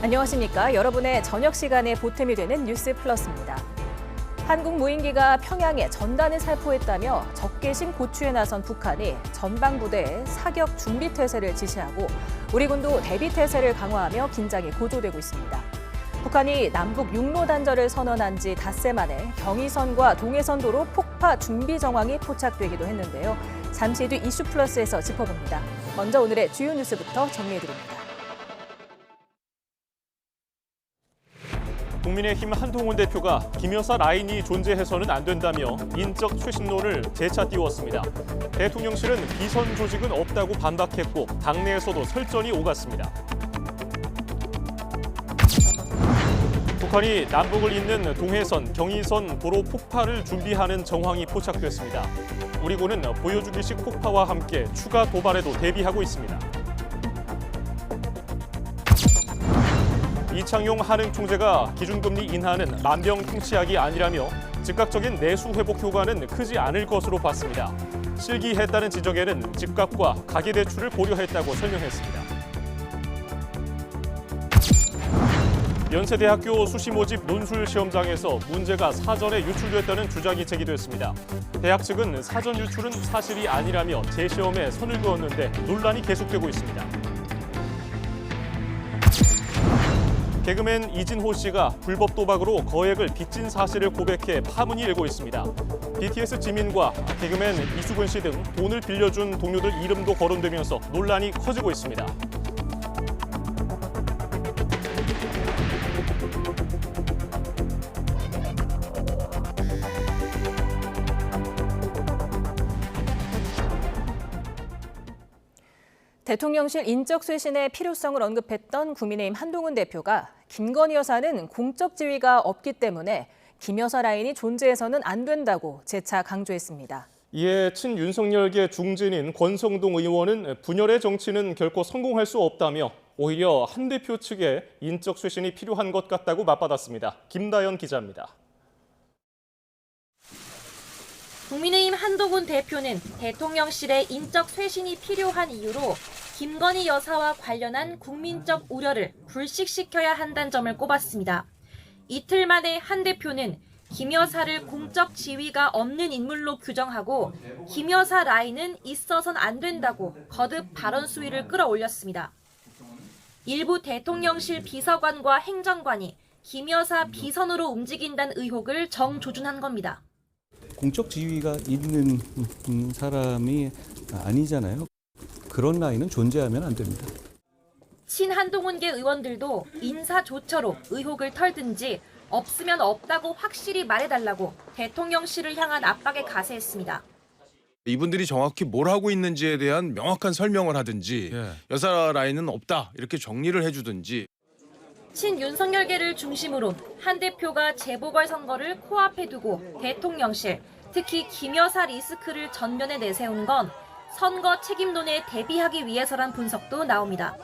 안녕하십니까. 여러분의 저녁 시간에 보탬이 되는 뉴스 플러스입니다. 한국 무인기가 평양에 전단을 살포했다며 적개심 고취에 나선 북한이 전방부대에 사격 준비 태세를 지시하고 우리 군도 대비 태세를 강화하며 긴장이 고조되고 있습니다. 북한이 남북 육로 단절을 선언한 지 닷새 만에 경의선과 동해선도로 폭파 준비 정황이 포착되기도 했는데요. 잠시 뒤 이슈 플러스에서 짚어봅니다. 먼저 오늘의 주요 뉴스부터 정리해드립니다. 국민의힘 한동훈 대표가 김 여사 라인이 존재해서는 안 된다며 인적 쇄신론을 재차 띄웠습니다. 대통령실은 비선 조직은 없다고 반박했고 당내에서도 설전이 오갔습니다. 북한이 남북을 잇는 동해선, 경의선 도로 폭파를 준비하는 정황이 포착됐습니다. 우리 군은 보여주기식 폭파와 함께 추가 도발에도 대비하고 있습니다. 이창용 한흥 총재가 기준금리 인하는 만병통치약이 아니라며 즉각적인 내수 회복 효과는 크지 않을 것으로 봤습니다. 실기했다는 지적에는 집값과 가계대출을 고려했다고 설명했습니다. 연세대학교 수시 모집 논술 시험장에서 문제가 사전에 유출됐다는 주장이 제기됐습니다. 대학 측은 사전 유출은 사실이 아니라며 재시험에 선을 그었는데 논란이 계속되고 있습니다. 개그맨 이진호 씨가 불법 도박으로 거액을 빚진 사실을 고백해 파문이 일고 있습니다. BTS 지민과 개그맨 이수근 씨 등 돈을 빌려준 동료들 이름도 거론되면서 논란이 커지고 있습니다. 대통령실 인적 쇄신의 필요성을 언급했던 국민의힘 한동훈 대표가 김건희 여사는 공적 지위가 없기 때문에 김 여사 라인이 존재해서는 안 된다고 재차 강조했습니다. 이에 친윤석열계 중진인 권성동 의원은 분열의 정치는 결코 성공할 수 없다며 오히려 한 대표 측의 인적 쇄신이 필요한 것 같다고 맞받았습니다. 김다연 기자입니다. 국민의힘 한동훈 대표는 대통령실의 인적 쇄신이 필요한 이유로 김건희 여사와 관련한 국민적 우려를 불식시켜야 한다는 점을 꼽았습니다. 이틀 만에 한 대표는 김 여사를 공적 지위가 없는 인물로 규정하고 김 여사 라인은 있어선 안 된다고 거듭 발언 수위를 끌어올렸습니다. 일부 대통령실 비서관과 행정관이 김 여사 비선으로 움직인다는 의혹을 정조준한 겁니다. 공적 지위가 있는 사람이 아니잖아요. 그런 라인은 존재하면 안 됩니다. 친한동훈계 의원들도 인사조처로 의혹을 털든지 없으면 없다고 확실히 말해달라고 대통령실을 향한 압박에 가세했습니다. 이분들이 정확히 뭘 하고 있는지에 대한 명확한 설명을 하든지 여사 라인은 없다 이렇게 정리를 해주든지. 친윤석열계를 중심으로 한 대표가 재보궐선거를 코앞에 두고 대통령실, 특히 김 여사 리스크를 전면에 내세운 건 선거 책임론에 대비하기 위해서란 분석도 나옵니다.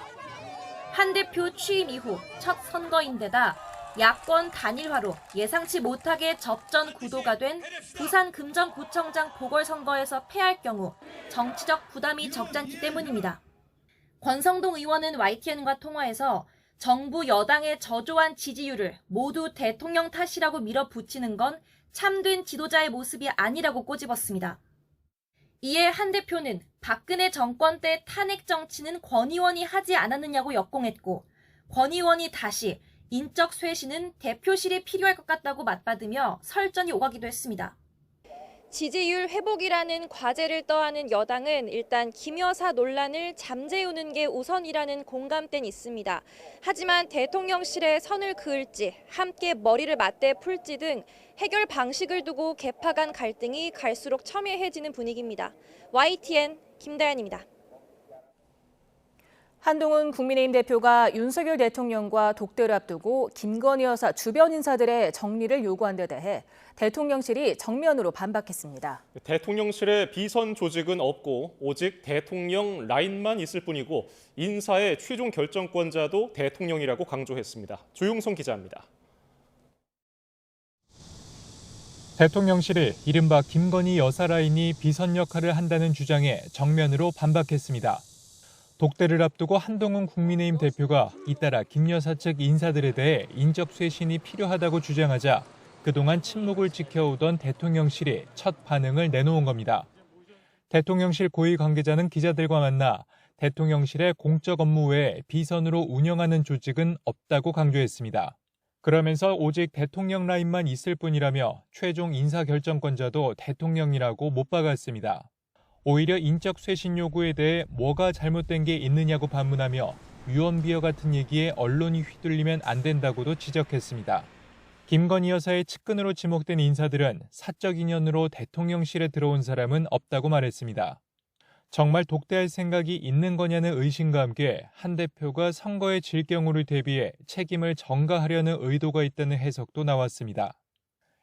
한 대표 취임 이후 첫 선거인데다 야권 단일화로 예상치 못하게 접전 구도가 된 부산 금정구청장 보궐선거에서 패할 경우 정치적 부담이 적지 않기 때문입니다. 권성동 의원은 YTN과 통화에서 정부 여당의 저조한 지지율을 모두 대통령 탓이라고 밀어붙이는 건 참된 지도자의 모습이 아니라고 꼬집었습니다. 이에 한 대표는 박근혜 정권 때 탄핵 정치는 권 의원이 하지 않았느냐고 역공했고 권 의원이 다시 인적 쇄신은 대표실이 필요할 것 같다고 맞받으며 설전이 오가기도 했습니다. 지지율 회복이라는 과제를 떠안은 여당은 일단 김 여사 논란을 잠재우는 게 우선이라는 공감대는 있습니다. 하지만 대통령실에 선을 그을지 함께 머리를 맞대 풀지 등 해결 방식을 두고 개파 간 갈등이 갈수록 첨예해지는 분위기입니다. YTN 김다연입니다. 한동훈 국민의힘 대표가 윤석열 대통령과 독대를 앞두고 김건희 여사 주변 인사들의 정리를 요구한 데 대해 대통령실이 정면으로 반박했습니다. 대통령실의 비선 조직은 없고 오직 대통령 라인만 있을 뿐이고 인사의 최종 결정권자도 대통령이라고 강조했습니다. 조용성 기자입니다. 대통령실이 이른바 김건희 여사 라인이 비선 역할을 한다는 주장에 정면으로 반박했습니다. 독대를 앞두고 한동훈 국민의힘 대표가 잇따라 김 여사 측 인사들에 대해 인적 쇄신이 필요하다고 주장하자 그동안 침묵을 지켜오던 대통령실이 첫 반응을 내놓은 겁니다. 대통령실 고위 관계자는 기자들과 만나 대통령실의 공적 업무 외에 비선으로 운영하는 조직은 없다고 강조했습니다. 그러면서 오직 대통령 라인만 있을 뿐이라며 최종 인사결정권자도 대통령이라고 못 박았습니다. 오히려 인적 쇄신 요구에 대해 뭐가 잘못된 게 있느냐고 반문하며 유언비어 같은 얘기에 언론이 휘둘리면 안 된다고도 지적했습니다. 김건희 여사의 측근으로 지목된 인사들은 사적 인연으로 대통령실에 들어온 사람은 없다고 말했습니다. 정말 독대할 생각이 있는 거냐는 의심과 함께 한 대표가 선거에 질 경우를 대비해 책임을 전가하려는 의도가 있다는 해석도 나왔습니다.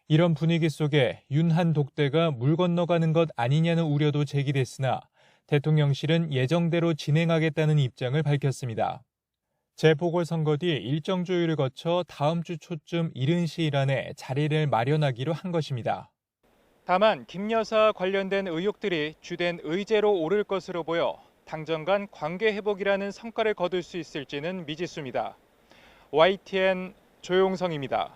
이런 분위기 속에 윤한 독대가 물 건너가는 것 아니냐는 우려도 제기됐으나 대통령실은 예정대로 진행하겠다는 입장을 밝혔습니다. 재보궐선거 뒤 일정 조율을 거쳐 다음 주 초쯤 이른 시일 안에 자리를 마련하기로 한 것입니다. 다만 김 여사 관련된 의혹들이 주된 의제로 오를 것으로 보여 당정 간 관계 회복이라는 성과를 거둘 수 있을지는 미지수입니다. YTN 조용성입니다.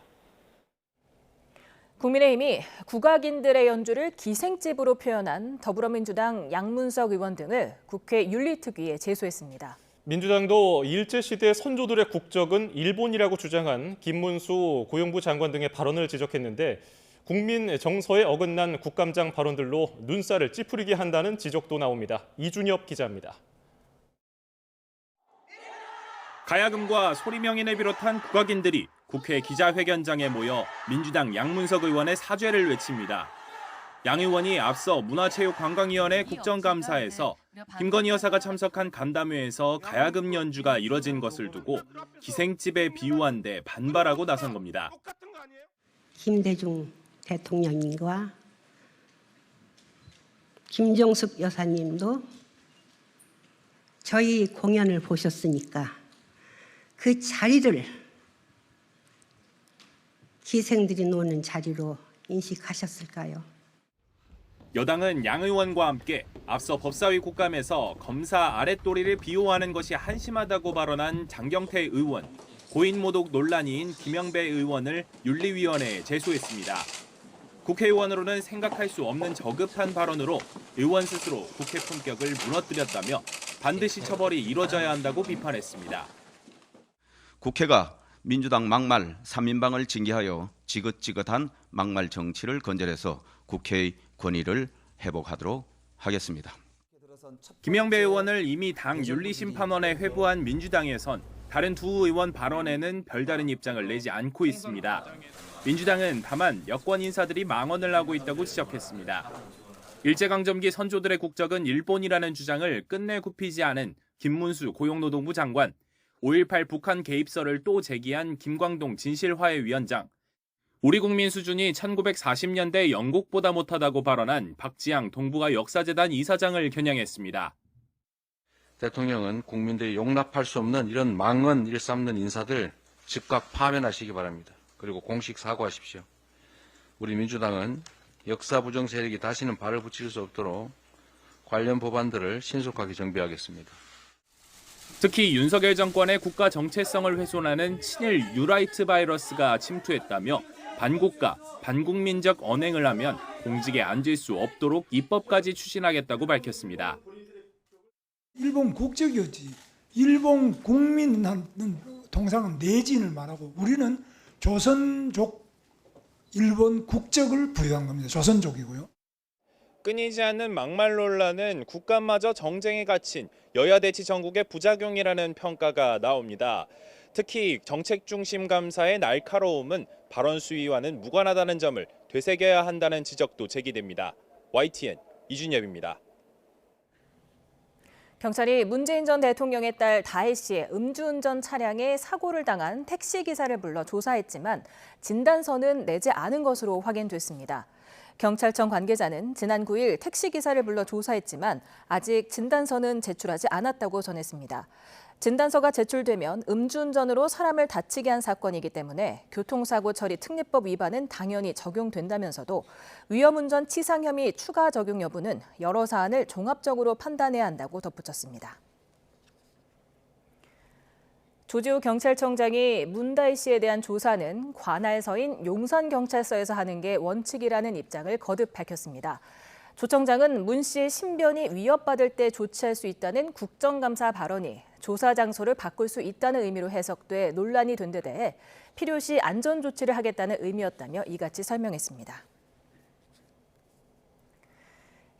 국민의힘이 국악인들의 연주를 기생집으로 표현한 더불어민주당 양문석 의원 등을 국회 윤리특위에 제소했습니다. 민주당도 일제시대 선조들의 국적은 일본이라고 주장한 김문수 고용부 장관 등의 발언을 지적했는데 국민 정서에 어긋난 국감장 발언들로 눈살을 찌푸리게 한다는 지적도 나옵니다. 이준엽 기자입니다. 가야금과 소리명인을 비롯한 국악인들이 국회 기자회견장에 모여 민주당 양문석 의원의 사죄를 외칩니다. 양 의원이 앞서 문화체육관광위원회 국정감사에서 김건희 여사가 참석한 간담회에서 가야금 연주가 이뤄진 것을 두고 기생집에 비유한 데 반발하고 나선 겁니다. 김대중 대통령님과 김정숙 여사님도 저희 공연을 보셨으니까 그 자리를 기생들이 노는 자리로 인식하셨을까요? 여당은 양 의원과 함께 앞서 법사위 국감에서 검사 아랫도리를 비호하는 것이 한심하다고 발언한 장경태 의원, 고인모독 논란인 김영배 의원을 윤리위원회에 제소했습니다. 국회의원으로는 생각할 수 없는 저급한 발언으로 의원 스스로 국회 품격을 무너뜨렸다며 반드시 처벌이 이뤄져야 한다고 비판했습니다. 국회가 민주당 막말 3인방을 징계하여 지긋지긋한 막말 정치를 건절해서 국회의 권위를 회복하도록 하겠습니다. 김영배 의원을 이미 당 윤리심판원에 회부한 민주당에선 다른 두 의원 발언에는 별다른 입장을 내지 않고 있습니다. 민주당은 다만 여권 인사들이 망언을 하고 있다고 지적했습니다. 일제강점기 선조들의 국적은 일본이라는 주장을 끝내 굽히지 않은 김문수 고용노동부 장관, 5.18 북한 개입설을 또 제기한 김광동 진실화해위원장, 우리 국민 수준이 1940년대 영국보다 못하다고 발언한 박지양 동북아 역사재단 이사장을 겨냥했습니다. 대통령은 국민들이 용납할 수 없는 이런 망언 일삼는 인사들 즉각 파면하시기 바랍니다. 그리고 공식 사과하십시오. 우리 민주당은 역사 부정 세력이 다시는 발을 붙일 수 없도록 관련 법안들을 신속하게 정비하겠습니다. 특히 윤석열 정권의 국가 정체성을 훼손하는 친일 뉴라이트 바이러스가 침투했다며 반국가, 반국민적 언행을 하면 공직에 앉을 수 없도록 입법까지 추진하겠다고 밝혔습니다. 일본 국적이었지. 일본 국민은 통상은 내진을 말하고 우리는 조선족 일본 국적을 부여한 겁니다. 조선족이고요. 끊이지 않는 막말 논란은 국감마저 정쟁에 갇힌 여야 대치 전국의 부작용이라는 평가가 나옵니다. 특히 정책 중심 감사의 날카로움은 발언 수위와는 무관하다는 점을 되새겨야 한다는 지적도 제기됩니다. YTN 이준엽입니다. 경찰이 문재인 전 대통령의 딸 다혜 씨의 음주운전 차량에 사고를 당한 택시기사를 불러 조사했지만 진단서는 내지 않은 것으로 확인됐습니다. 경찰청 관계자는 지난 9일 택시기사를 불러 조사했지만 아직 진단서는 제출하지 않았다고 전했습니다. 진단서가 제출되면 음주운전으로 사람을 다치게 한 사건이기 때문에 교통사고 처리 특례법 위반은 당연히 적용된다면서도 위험운전 치상 혐의 추가 적용 여부는 여러 사안을 종합적으로 판단해야 한다고 덧붙였습니다. 조지호 경찰청장이 문다희 씨에 대한 조사는 관할서인 용산경찰서에서 하는 게 원칙이라는 입장을 거듭 밝혔습니다. 조 청장은 문 씨의 신변이 위협받을 때 조치할 수 있다는 국정감사 발언이 조사 장소를 바꿀 수 있다는 의미로 해석돼 논란이 된 데 대해 필요시 안전 조치를 하겠다는 의미였다며 이같이 설명했습니다.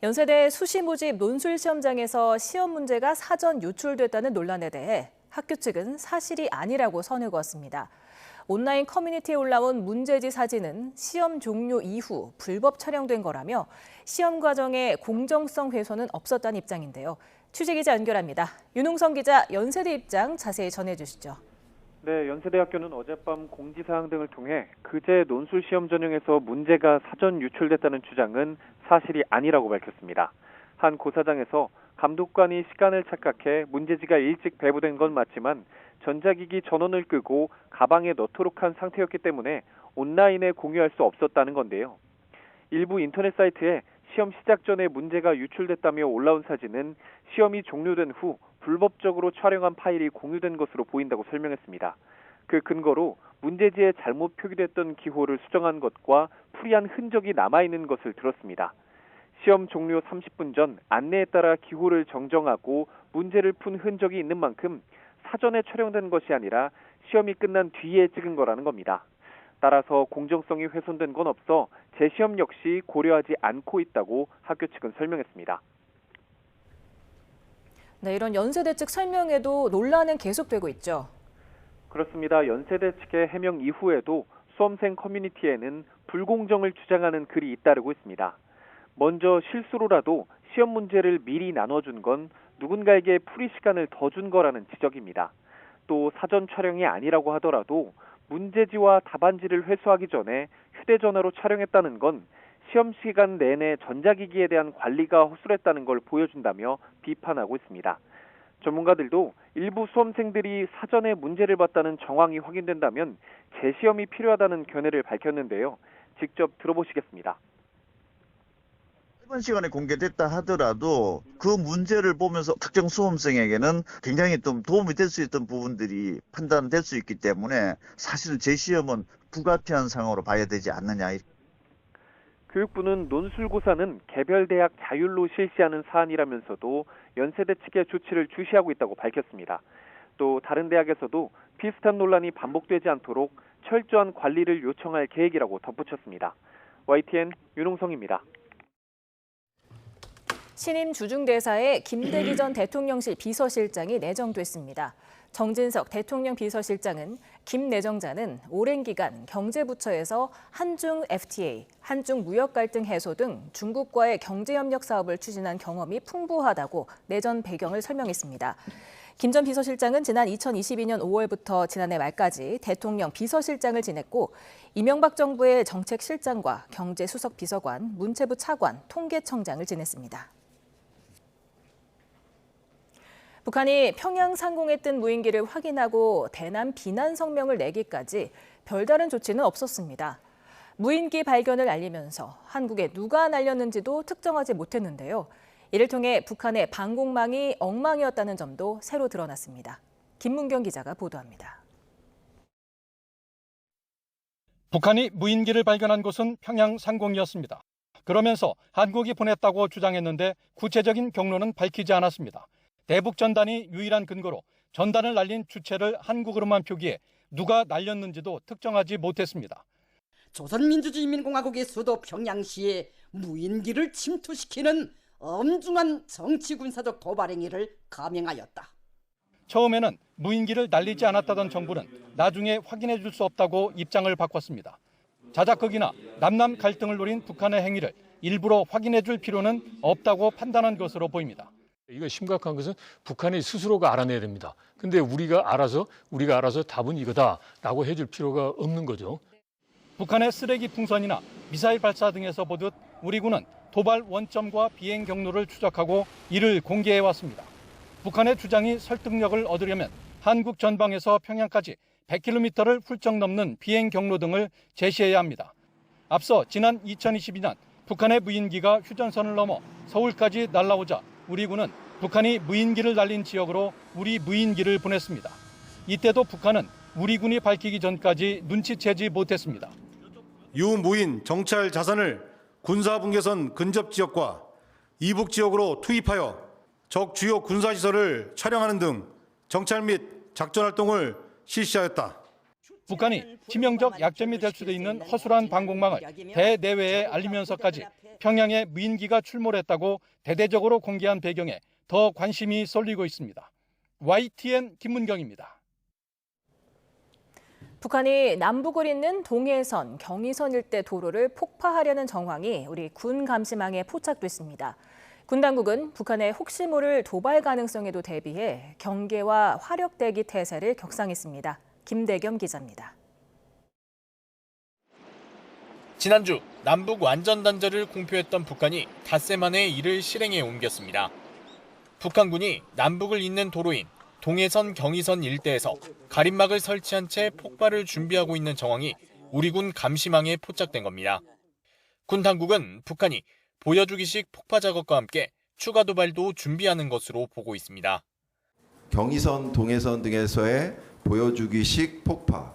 연세대 수시 모집 논술 시험장에서 시험 문제가 사전 유출됐다는 논란에 대해 학교 측은 사실이 아니라고 선을 그었습니다. 온라인 커뮤니티에 올라온 문제지 사진은 시험 종료 이후 불법 촬영된 거라며 시험 과정에 공정성 훼손은 없었다는 입장인데요. 취재기자 연결합니다. 윤웅성 기자, 연세대 입장 자세히 전해주시죠. 네, 연세대학교는 어젯밤 공지사항 등을 통해 그제 논술 시험 전형에서 문제가 사전 유출됐다는 주장은 사실이 아니라고 밝혔습니다. 한 고사장에서 감독관이 시간을 착각해 문제지가 일찍 배부된 건 맞지만 전자기기 전원을 끄고 가방에 넣도록 한 상태였기 때문에 온라인에 공유할 수 없었다는 건데요. 일부 인터넷 사이트에 시험 시작 전에 문제가 유출됐다며 올라온 사진은 시험이 종료된 후 불법적으로 촬영한 파일이 공유된 것으로 보인다고 설명했습니다. 그 근거로 문제지에 잘못 표기됐던 기호를 수정한 것과 풀이한 흔적이 남아있는 것을 들었습니다. 시험 종료 30분 전 안내에 따라 기호를 정정하고 문제를 푼 흔적이 있는 만큼 사전에 촬영된 것이 아니라 시험이 끝난 뒤에 찍은 거라는 겁니다. 따라서 공정성이 훼손된 건 없어 재시험 역시 고려하지 않고 있다고 학교 측은 설명했습니다. 네, 이런 연세대 측 설명에도 논란은 계속되고 있죠. 그렇습니다. 연세대 측의 해명 이후에도 수험생 커뮤니티에는 불공정을 주장하는 글이 잇따르고 있습니다. 먼저 실수로라도 시험 문제를 미리 나눠준 건 누군가에게 풀이 시간을 더 준 거라는 지적입니다. 또 사전 촬영이 아니라고 하더라도 문제지와 답안지를 회수하기 전에 휴대전화로 촬영했다는 건 시험 시간 내내 전자기기에 대한 관리가 허술했다는 걸 보여준다며 비판하고 있습니다. 전문가들도 일부 수험생들이 사전에 문제를 봤다는 정황이 확인된다면 재시험이 필요하다는 견해를 밝혔는데요. 직접 들어보시겠습니다. 짧은 시간에 공개됐다 하더라도 그 문제를 보면서 특정 수험생에게는 굉장히 좀 도움이 될 수 있던 부분들이 판단될 수 있기 때문에 사실은 재시험은 불가피한 상황으로 봐야 되지 않느냐. 교육부는 논술고사는 개별 대학 자율로 실시하는 사안이라면서도 연세대 측의 조치를 주시하고 있다고 밝혔습니다. 또 다른 대학에서도 비슷한 논란이 반복되지 않도록 철저한 관리를 요청할 계획이라고 덧붙였습니다. YTN 윤홍성입니다. 신임 주중대사에 김대기 전 대통령실 비서실장이 내정됐습니다. 정진석 대통령 비서실장은 김 내정자는 오랜 기간 경제부처에서 한중 FTA, 한중 무역 갈등 해소 등 중국과의 경제협력 사업을 추진한 경험이 풍부하다고 내전 배경을 설명했습니다. 김 전 비서실장은 지난 2022년 5월부터 지난해 말까지 대통령 비서실장을 지냈고 이명박 정부의 정책실장과 경제수석 비서관, 문체부 차관, 통계청장을 지냈습니다. 북한이 평양 상공에 뜬 무인기를 확인하고 대남 비난 성명을 내기까지 별다른 조치는 없었습니다. 무인기 발견을 알리면서 한국에 누가 날렸는지도 특정하지 못했는데요. 이를 통해 북한의 방공망이 엉망이었다는 점도 새로 드러났습니다. 김문경 기자가 보도합니다. 북한이 무인기를 발견한 곳은 평양 상공이었습니다. 그러면서 한국이 보냈다고 주장했는데 구체적인 경로는 밝히지 않았습니다. 대북 전단이 유일한 근거로 전단을 날린 주체를 한국으로만 표기해 누가 날렸는지도 특정하지 못했습니다. 조선민주주의인민공화국의 수도 평양시에 무인기를 침투시키는 엄중한 정치군사적 도발 행위를 감행하였다. 처음에는 무인기를 날리지 않았다던 정부는 나중에 확인해 줄 수 없다고 입장을 바꿨습니다. 자작극이나 남남 갈등을 노린 북한의 행위를 일부러 확인해 줄 필요는 없다고 판단한 것으로 보입니다. 이거 심각한 것은 북한이 스스로가 알아내야 됩니다. 근데 우리가 알아서 답은 이거다라고 해줄 필요가 없는 거죠. 북한의 쓰레기 풍선이나 미사일 발사 등에서 보듯 우리 군은 도발 원점과 비행 경로를 추적하고 이를 공개해 왔습니다. 북한의 주장이 설득력을 얻으려면 한국 전방에서 평양까지 100km를 훌쩍 넘는 비행 경로 등을 제시해야 합니다. 앞서 지난 2022년 북한의 무인기가 휴전선을 넘어 서울까지 날아오자 우리 군은 북한이 무인기를 날린 지역으로 우리 무인기를 보냈습니다. 이때도 북한은 우리 군이 밝히기 전까지 눈치채지 못했습니다. 유무인 정찰 자산을 군사분계선 근접 지역과 이북 지역으로 투입하여 적 주요 군사시설을 촬영하는 등 정찰 및 작전 활동을 실시하였다. 북한이 치명적 약점이 될 수도 있는 허술한 방공망을 대내외에 알리면서까지 평양에 무인기가 출몰했다고 대대적으로 공개한 배경에 더 관심이 쏠리고 있습니다. YTN 김문경입니다. 북한이 남북을 잇는 동해선, 경의선 일대 도로를 폭파하려는 정황이 우리 군 감시망에 포착됐습니다. 군 당국은 북한의 혹시 모를 도발 가능성에도 대비해 경계와 화력 대기 태세를 격상했습니다. 김대겸 기자입니다. 지난주 남북 완전 단절을 공표했던 북한이 닷새 만에 이를 실행에 옮겼습니다. 북한군이 남북을 잇는 도로인 동해선 경의선 일대에서 가림막을 설치한 채 폭발을 준비하고 있는 정황이 우리 군 감시망에 포착된 겁니다. 군 당국은 북한이 보여주기식 폭파 작업과 함께 추가 도발도 준비하는 것으로 보고 있습니다. 경의선, 동해선 등에서의 보여주기식 폭파,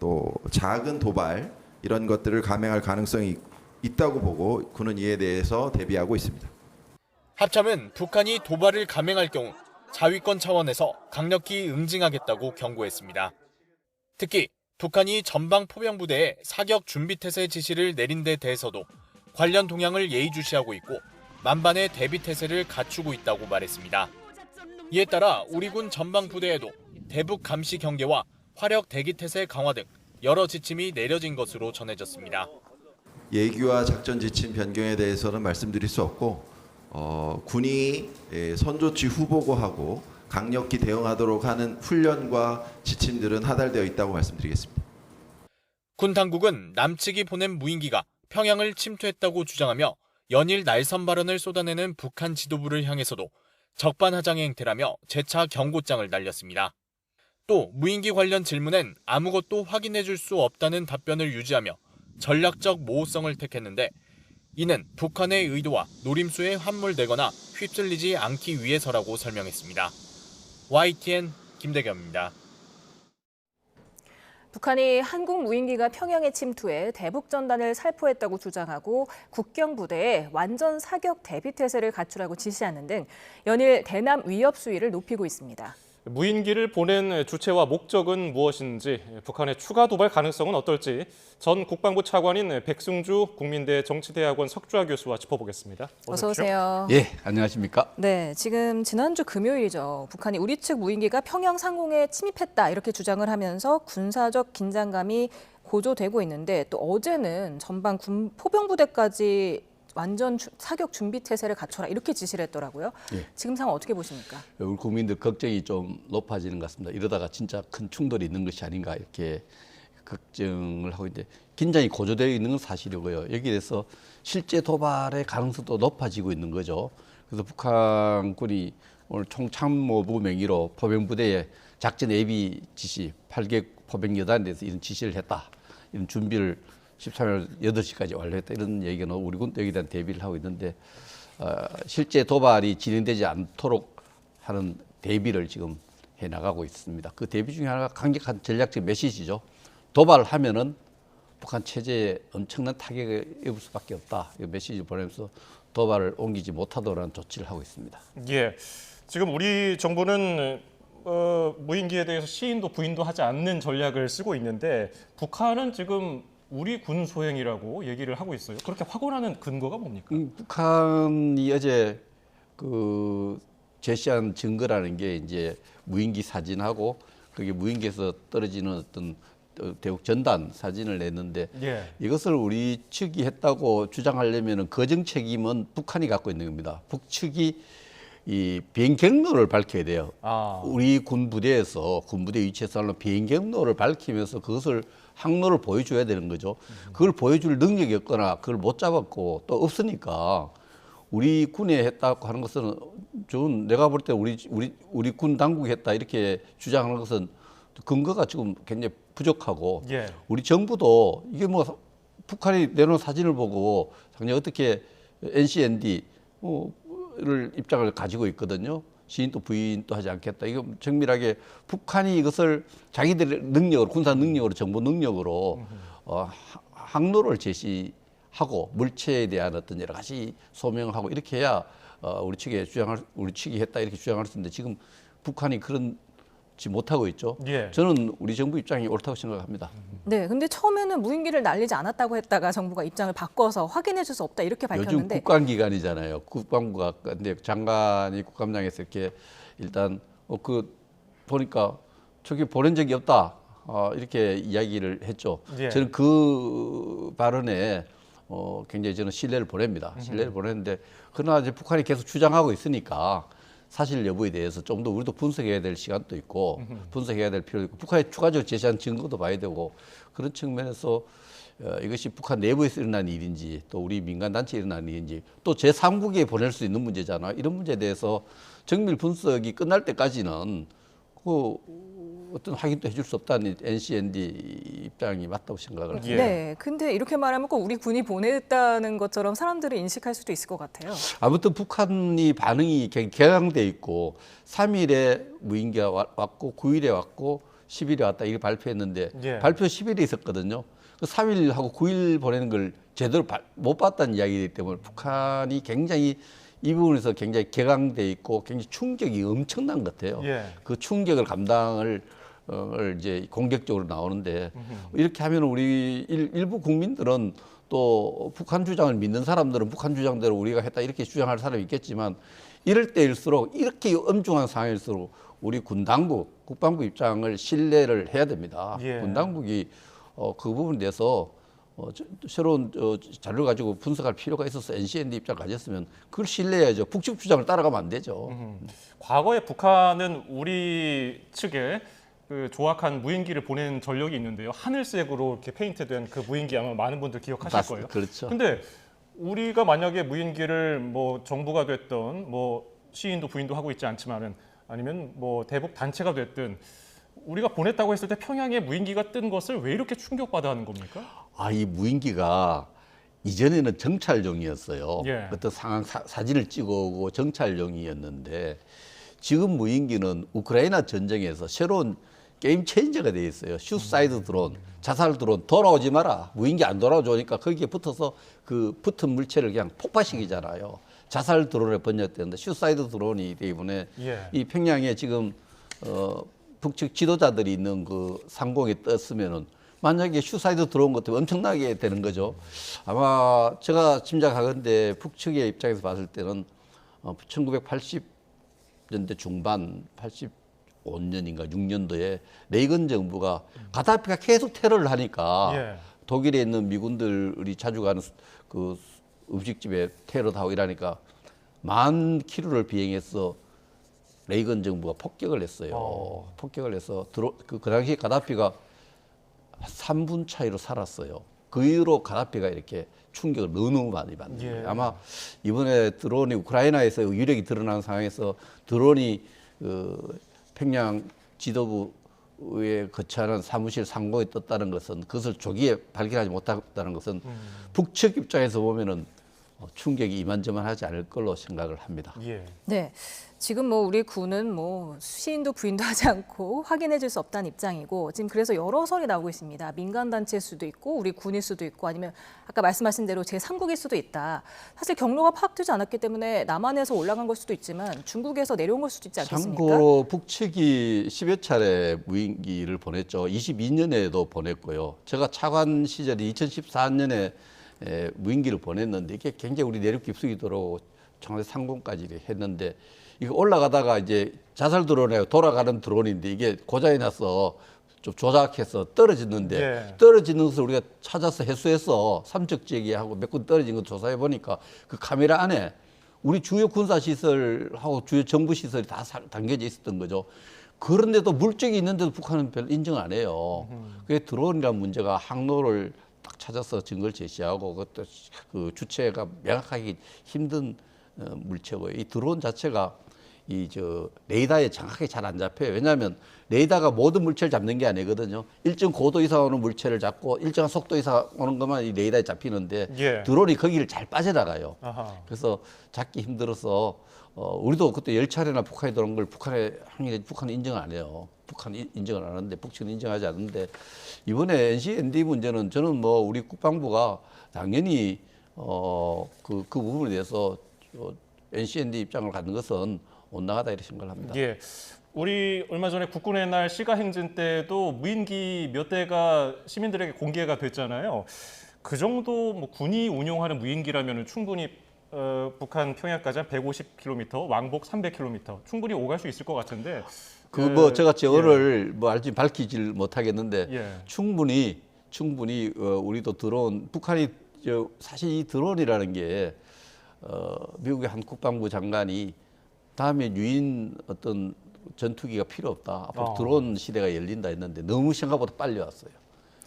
또 작은 도발 이런 것들을 감행할 가능성이 있다고 보고 군은 이에 대해서 대비하고 있습니다. 합참은 북한이 도발을 감행할 경우 자위권 차원에서 강력히 응징하겠다고 경고했습니다. 특히 북한이 전방 포병부대에 사격 준비 태세 지시를 내린 데 대해서도 관련 동향을 예의주시하고 있고 만반의 대비 태세를 갖추고 있다고 말했습니다. 이에 따라 우리 군 전방 부대에도 대북 감시 경계와 화력 대기 태세 강화 등 여러 지침이 내려진 것으로 전해졌습니다. 예규와 작전 지침 변경에 대해서는 말씀드릴 수 없고 군이 선조치 후보고하고 강력히 대응하도록 하는 훈련과 지침들은 하달되어 있다고 말씀드리겠습니다. 군 당국은 남측이 보낸 무인기가 평양을 침투했다고 주장하며 연일 날선 발언을 쏟아내는 북한 지도부를 향해서도 적반하장의 행태라며 재차 경고장을 날렸습니다. 또 무인기 관련 질문엔 아무것도 확인해 줄 수 없다는 답변을 유지하며 전략적 모호성을 택했는데 이는 북한의 의도와 노림수에 함몰되거나 휩쓸리지 않기 위해서라고 설명했습니다. YTN 김대겸입니다. 북한이 한국 무인기가 평양에 침투해 대북 전단을 살포했다고 주장하고 국경부대에 완전 사격 대비 태세를 갖추라고 지시하는 등 연일 대남 위협 수위를 높이고 있습니다. 무인기를 보낸 주체와 목적은 무엇인지, 북한의 추가 도발 가능성은 어떨지 전 국방부 차관인 백승주 국민대 정치대학원 석좌 교수와 짚어보겠습니다. 어서 오세요. 예, 안녕하십니까? 네, 지금 지난주 금요일이죠. 북한이 우리 측 무인기가 평양 상공에 침입했다 이렇게 주장을 하면서 군사적 긴장감이 고조되고 있는데 또 어제는 전방 군 포병부대까지 완전 사격 준비 태세를 갖춰라 이렇게 지시를 했더라고요. 예. 지금 상황 어떻게 보십니까? 우리 국민들 걱정이 좀 높아지는 것 같습니다. 이러다가 진짜 큰 충돌이 있는 것이 아닌가 이렇게 걱정을 하고 있는데 긴장이 고조되어 있는 건 사실이고요. 여기에 대해서 실제 도발의 가능성도 높아지고 있는 거죠. 그래서 북한군이 오늘 총참모부 명의로 포병부대에 작전 예비 지시 8개 포병여단에 대해서 이런 지시를 했다. 이런 준비를 13일 8시까지 완료했다. 이런 얘기는 우리 군도 여기에 대한 대비를 하고 있는데 실제 도발이 진행되지 않도록 하는 대비를 지금 해나가고 있습니다. 그 대비 중에 하나가 강력한 전략적 메시지죠. 도발하면은 북한 체제에 엄청난 타격을 입을 수밖에 없다. 이 메시지를 보내면서 도발을 옮기지 못하도록 조치를 하고 있습니다. 예, 지금 우리 정부는 무인기에 대해서 시인도 부인도 하지 않는 전략을 쓰고 있는데 북한은 지금 우리 군 소행이라고 얘기를 하고 있어요. 그렇게 확언하는 근거가 뭡니까? 북한이 어제 제시한 증거라는 게 이제 무인기 사진하고 그게 무인기에서 떨어지는 어떤 대북 전단 사진을 냈는데 예. 이것을 우리 측이 했다고 주장하려면 거정 책임은 북한이 갖고 있는 겁니다. 북측이 이 비행 경로를 밝혀야 돼요. 우리 군부대에서 군부대 위치에서 하는 비행 경로를 밝히면서 그것을 항로를 보여줘야 되는 거죠. 그걸 보여줄 능력이 없거나 그걸 못 잡았고 또 없으니까 우리 군에 했다고 하는 것은 좀 내가 볼 때 우리 군 당국이 했다 이렇게 주장하는 것은 근거가 지금 굉장히 부족하고 예. 우리 정부도 이게 뭐 북한이 내놓은 사진을 보고 당연히 어떻게 NCND를 입장을 가지고 있거든요. 시인도 부인도 하지 않겠다. 이거 정밀하게 북한이 이것을 자기들의 능력으로, 군사 능력으로, 정보 능력으로 항로를 제시하고 물체에 대한 어떤 여러 가지 소명하고 이렇게 해야 우리 측이 했다 이렇게 주장할 수 있는데 지금 북한이 그런지 못하고 있죠. 예. 저는 우리 정부 입장이 옳다고 생각합니다. 네, 근데 처음에는 무인기를 날리지 않았다고 했다가 정부가 입장을 바꿔서 확인해 줄 수 없다 이렇게 요즘 밝혔는데 국방기관이잖아요. 국방부가 근데 장관이 국감장에서 이렇게 일단 보니까 저기 보낸 적이 없다 이렇게 이야기를 했죠. 예. 저는 그 발언에 굉장히 저는 신뢰를 보냅니다. 신뢰를 보냈는데 그러나 이제 북한이 계속 주장하고 있으니까 사실 여부에 대해서 좀 더 우리도 분석해야 될 시간도 있고 분석해야 될 필요도 있고 북한이 추가적으로 제시한 증거도 봐야 되고 그런 측면에서 이것이 북한 내부에서 일어난 일인지 또 우리 민간단체에 일어난 일인지 또 제3국에 보낼 수 있는 문제잖아. 이런 문제에 대해서 정밀 분석이 끝날 때까지는 어떤 확인도 해줄 수 없다는 NCND 입장이 맞다고 생각을 합니다. 네, 근데 이렇게 말하면 꼭 우리 군이 보냈다는 것처럼 사람들이 인식할 수도 있을 것 같아요. 아무튼 북한이 반응이 격앙돼 있고 3일에 무인기가 왔고 9일에 왔고 10일에 왔다 이렇게 발표했는데 예. 발표 10일에 있었거든요. 그 3일하고 9일 보내는 걸 제대로 못 봤다는 이야기이기 때문에 북한이 굉장히 이 부분에서 굉장히 격앙돼 있고 굉장히 충격이 엄청난 것 같아요. 예. 그 충격을 감당을 이제 공격적으로 나오는데 이렇게 하면 우리 일부 국민들은 또 북한 주장을 믿는 사람들은 북한 주장대로 우리가 했다 이렇게 주장할 사람이 있겠지만 이럴 때일수록 이렇게 엄중한 상황일수록 우리 군 당국, 국방부 입장을 신뢰를 해야 됩니다. 예. 군 당국이 그 부분에 대해서 새로운 자료를 가지고 분석할 필요가 있어서 NCND 입장을 가졌으면 그걸 신뢰해야죠. 북측 주장을 따라가면 안 되죠. 과거에 북한은 우리 측에 그 조악한 무인기를 보낸 전력이 있는데요. 하늘색으로 이렇게 페인트된 그 무인기 아마 많은 분들 기억하실 거예요. 그렇죠. 근데 우리가 만약에 무인기를 뭐 정부가 됐던 뭐 시인도 부인도 하고 있지 않지만은 아니면 뭐 대북 단체가 됐든 우리가 보냈다고 했을 때 평양에 무인기가 뜬 것을 왜 이렇게 충격받아 하는 겁니까? 이 무인기가 이전에는 정찰용이었어요. 예. 어떤 상황 사진을 찍어오고 정찰용이었는데 지금 무인기는 우크라이나 전쟁에서 새로운 게임 체인저가 돼 있어요. 슈사이드 드론, 자살 드론 돌아오지 마라. 무인기 안 돌아오니까 거기에 붙어서 그 붙은 물체를 그냥 폭파시키잖아요. 자살 드론에 번역되는데 슈사이드 드론이기 때문에 예. 이 평양에 지금 북측 지도자들이 있는 그 상공에 떴으면은 만약에 슈사이드 들어온 것 때문에 엄청나게 되는 거죠. 아마 제가 짐작하건대 북측의 입장에서 봤을 때는 1980년대 중반 85년인가 6년도에 레이건 정부가 가다피가 계속 테러를 하니까 예. 독일에 있는 미군들이 자주 가는 그 음식집에 테러도 하고 이러니까 10,000km를 비행해서 레이건 정부가 폭격을 했어요. 폭격을 해서 그 당시에 가다피가 3분 차이로 살았어요. 그 이후로 가다피가 이렇게 충격을 너무 많이 받는 거예요. 예. 아마 이번에 드론이 우크라이나에서 유력이 드러난 상황에서 드론이 평양 지도부에 거처하는 사무실 상공에 떴다는 것은 그것을 조기에 발견하지 못했다는 것은 북측 입장에서 보면은 충격이 이만저만하지 않을 걸로 생각을 합니다. 예. 네, 지금 뭐 우리 군은 뭐 시인도 부인도 하지 않고 확인해 줄 수 없다는 입장이고 지금 그래서 여러 설이 나오고 있습니다. 민간 단체일 수도 있고 우리 군일 수도 있고 아니면 아까 말씀하신 대로 제3국일 수도 있다. 사실 경로가 파악되지 않았기 때문에 남한에서 올라간 걸 수도 있지만 중국에서 내려온 걸 수도 있지 않겠습니까? 참고로 북측이 10여 차례 무인기를 보냈죠. 22년에도 보냈고요. 제가 차관 시절에 2014년에 무인기를 보냈는데 이게 굉장히 우리 내륙 깊숙이 들어오고 청와대 상공까지 했는데 이거 올라가다가 이제 자살 드론에 돌아가는 드론인데 이게 고장이 나서 좀 조작해서 떨어졌는데 예. 떨어지는 것을 우리가 찾아서 해수해서 삼척 지역하고 몇 군 떨어진 거 조사해 보니까 그 카메라 안에 우리 주요 군사 시설하고 주요 정부 시설이 다 담겨져 있었던 거죠. 그런데도 물적이 있는데도 북한은 별로 인정 안 해요. 그게 드론이라는 문제가 항로를 딱 찾아서 증거를 제시하고 그것도 그 주체가 명확하기 힘든 물체고요. 이 드론 자체가 레이더에 정확하게 잘 안 잡혀요. 왜냐하면 레이더가 모든 물체를 잡는 게 아니거든요. 일정 고도 이상 오는 물체를 잡고 일정한 속도 이상 오는 것만 이 레이더에 잡히는데 예. 드론이 거기를 잘 빠져나가요. 아하. 그래서 잡기 힘들어서 우리도 그때 10차례나 북한이 들어온 걸 북한은 인정을 안 해요. 북한이 인정을 안 하는데 북측은 인정하지 않는데 이번에 NCND 문제는 저는 뭐 우리 국방부가 당연히 그 부분에 대해서 NCND 입장을 갖는 것은 온당하다 이렇게 생각을 합니다. 예. 우리 얼마 전에 국군의 날 시가 행진 때도 무인기 몇 대가 시민들에게 공개가 됐잖아요. 그 정도 뭐 군이 운용하는 무인기라면 충분히 북한 평양까지 한 150km, 왕복 300km 충분히 오갈 수 있을 것 같은데. 제가 저거를 알지 밝히질 못하겠는데 예. 충분히 우리도 드론 북한이 사실 이 드론이라는 게 미국의 한 국방부 장관이 다음에 유인 어떤 전투기가 필요 없다. 앞으로 드론 시대가 열린다 했는데 너무 생각보다 빨리 왔어요.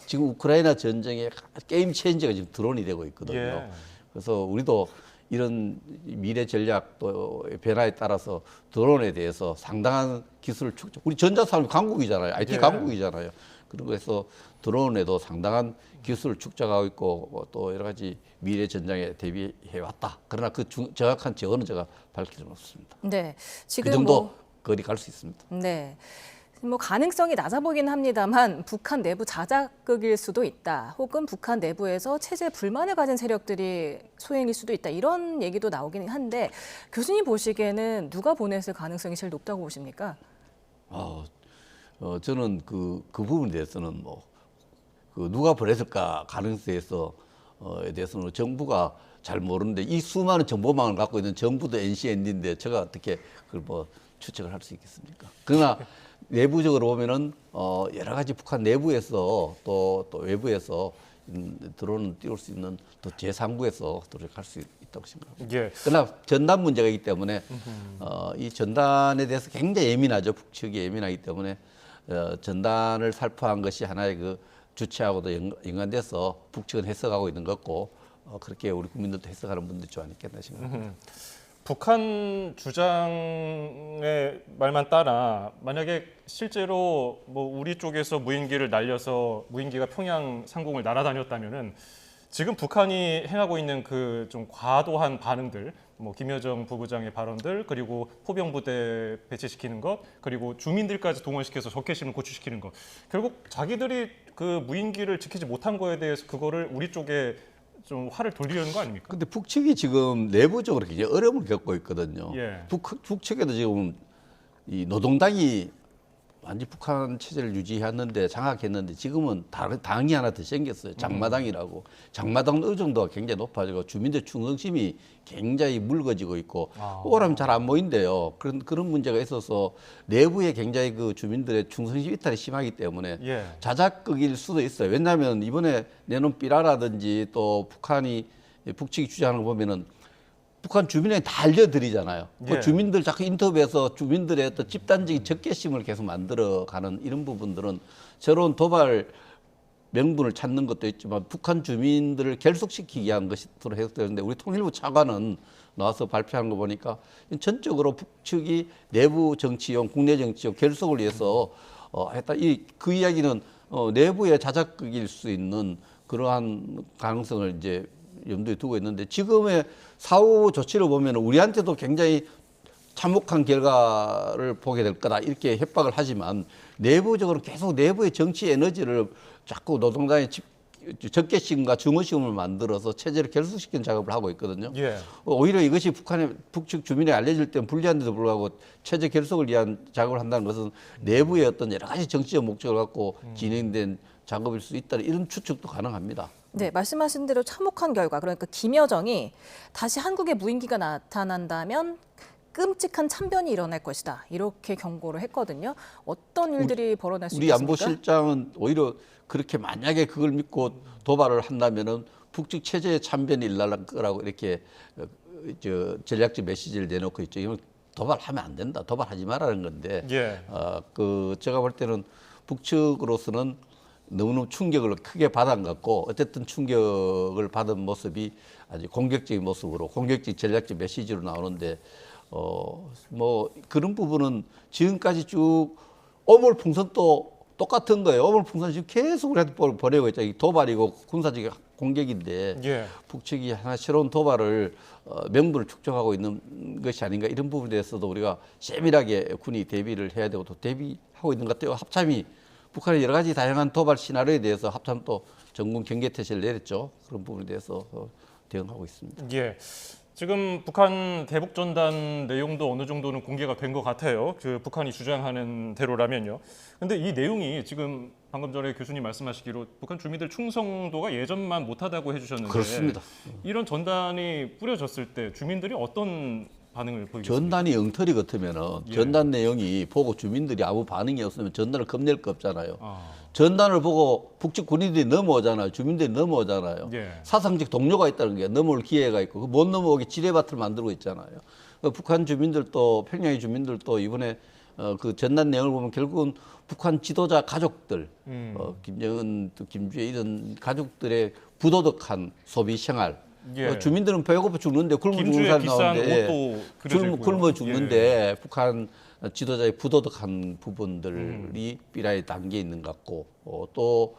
지금 우크라이나 전쟁의 게임 체인저가 지금 드론이 되고 있거든요. 예. 그래서 우리도 이런 미래 전략 또 변화에 따라서 드론에 대해서 상당한 기술을 축적. 우리 전자산업 강국이잖아요. IT 예. 강국이잖아요. 그래서 드론에도 상당한 기술을 축적하고 있고 또 여러 가지 미래 전장에 대비해 왔다. 그러나 그 정확한 재원은 제가 밝힐 수는 없습니다. 네, 지금 그 정도 거리 갈 수 있습니다. 네. 뭐 가능성이 낮아 보긴 합니다만 북한 내부 자작극일 수도 있다. 혹은 북한 내부에서 체제 불만을 가진 세력들이 소행일 수도 있다. 이런 얘기도 나오긴 한데 교수님 보시기에는 누가 보냈을 가능성이 제일 높다고 보십니까? 저는 그 부분에 대해서는 누가 보냈을까 가능성에서 에 대해서는 정부가 잘 모르는데 이 수많은 정보망을 갖고 있는 정부도 NCND인데 제가 어떻게 그걸 추측을 할 수 있겠습니까? 그러나 내부적으로 보면은 여러 가지 북한 내부에서 또 외부에서 드론을 띄울 수 있는 또 제3국에서 도착할 수 있다고 생각합니다. 예. 그러나 전단 문제가 있기 때문에 이 전단에 대해서 굉장히 예민하죠. 북측이 예민하기 때문에 전단을 살포한 것이 하나의 그 주체하고도 연관돼서 북측은 해석하고 있는 것 같고 그렇게 우리 국민들도 해석하는 분들이 좀 않겠나 생각합니다. 북한 주장의 말만 따라 만약에 실제로 우리 쪽에서 무인기를 날려서 무인기가 평양 상공을 날아다녔다면은 지금 북한이 행하고 있는 그 좀 과도한 반응들, 김여정 부부장의 발언들, 그리고 포병부대 배치시키는 것, 그리고 주민들까지 동원시켜서 적개심을 고취시키는 것, 결국 자기들이 그 무인기를 지키지 못한 거에 대해서 그거를 우리 쪽에 좀 화를 돌리려는 거 아닙니까? 근데 북측이 지금 내부적으로 굉장히 어려움을 겪고 있거든요. 예. 북측에도 지금 이 노동당이 완전 북한 체제를 유지했는데 장악했는데 지금은 당이 하나 더 생겼어요. 장마당이라고. 장마당 의정도가 굉장히 높아지고 주민들 충성심이 굉장히 묽어지고 있고 오라면 잘 안 모인대요. 그런 문제가 있어서 내부에 굉장히 그 주민들의 충성심 이탈이 심하기 때문에 예. 자작극일 수도 있어요. 왜냐하면 이번에 내놓은 삐라라든지 또 북측이 주장하는 거 보면은 북한 주민에게 다 알려드리잖아요. 예. 그 주민들 자꾸 인터뷰에서 주민들의 어떤 집단적인 적개심을 계속 만들어가는 이런 부분들은 새로운 도발 명분을 찾는 것도 있지만 북한 주민들을 결속시키기 위한 것으로 해석되는데 우리 통일부 차관은 나와서 발표한 거 보니까 전적으로 북측이 내부 정치용, 국내 정치용 결속을 위해서 했다. 그 이야기는 내부의 자작극일 수 있는 그러한 가능성을 이제 염두에 두고 있는데 지금의 사후 조치를 보면 우리한테도 굉장히 참혹한 결과를 보게 될 거다 이렇게 협박을 하지만 내부적으로 계속 내부의 정치 에너지를 자꾸 노동당의 적개심과 증오심을 만들어서 체제를 결속시키는 작업을 하고 있거든요. 예. 오히려 이것이 북측 주민에 알려질 때는 불리한데도 불구하고 체제 결속을 위한 작업을 한다는 것은 내부의 어떤 여러 가지 정치적 목적을 갖고 진행된 작업일 수 있다 이런 추측도 가능합니다. 네, 말씀하신 대로 참혹한 결과, 그러니까 김여정이 다시 한국에 무인기가 나타난다면 끔찍한 참변이 일어날 것이다. 이렇게 경고를 했거든요. 어떤 일들이 벌어날 수 있습니까? 우리 안보실장은 오히려 그렇게 만약에 그걸 믿고 도발을 한다면은 북측 체제의 참변이 일어날 거라고 이렇게 전략적 메시지를 내놓고 있죠. 이건 도발하면 안 된다. 도발하지 말라는 건데. 예. 제가 볼 때는 북측으로서는 너무너무 충격을 크게 받은 것 같고 어쨌든 충격을 받은 모습이 아주 공격적인 모습으로 공격적 전략적 메시지로 나오는데 뭐 그런 부분은 지금까지 쭉 오물풍선도 똑같은 거예요. 오물풍선 지금 계속 우리한테 보내고 있죠. 이 도발이고 군사적 공격인데 예. 북측이 하나 새로운 도발을 명분을 축적하고 있는 것이 아닌가 이런 부분에 대해서도 우리가 세밀하게 군이 대비를 해야 되고 또 대비하고 있는 것 같아요. 합참이 북한의 여러 가지 다양한 도발 시나리오에 대해서 합참 또 전군 경계 태세를 내렸죠. 그런 부분에 대해서 대응하고 있습니다. 예. 지금 북한 대북 전단 내용도 어느 정도는 공개가 된 것 같아요. 그 북한이 주장하는 대로라면요. 근데 이 내용이 지금 방금 전에 교수님 말씀하시기로 북한 주민들 충성도가 예전만 못하다고 해주셨는데 그렇습니다. 이런 전단이 뿌려졌을 때 주민들이 어떤 반응을 보이겠습니까? 전단이 엉터리 같으면은 예. 전단 내용이 보고 주민들이 아무 반응이 없으면 전단을 겁낼 거 없잖아요. 전단을 보고 북측 군인들이 넘어오잖아요. 주민들이 넘어오잖아요. 예. 사상적 동료가 있다는 게 넘어올 기회가 있고 못 넘어오게 지뢰밭을 만들고 있잖아요. 북한 주민들도 평양의 주민들도 이번에 그 전단 내용을 보면 결국은 북한 지도자 가족들, 김정은, 또 김주혜 이런 가족들의 부도덕한 소비 생활. 예. 주민들은 배고파 죽는데 굶어 죽는 사람 나오는데 굶어 죽는데 북한 지도자의 부도덕한 부분들이 삐라에 담겨 있는 것 같고 또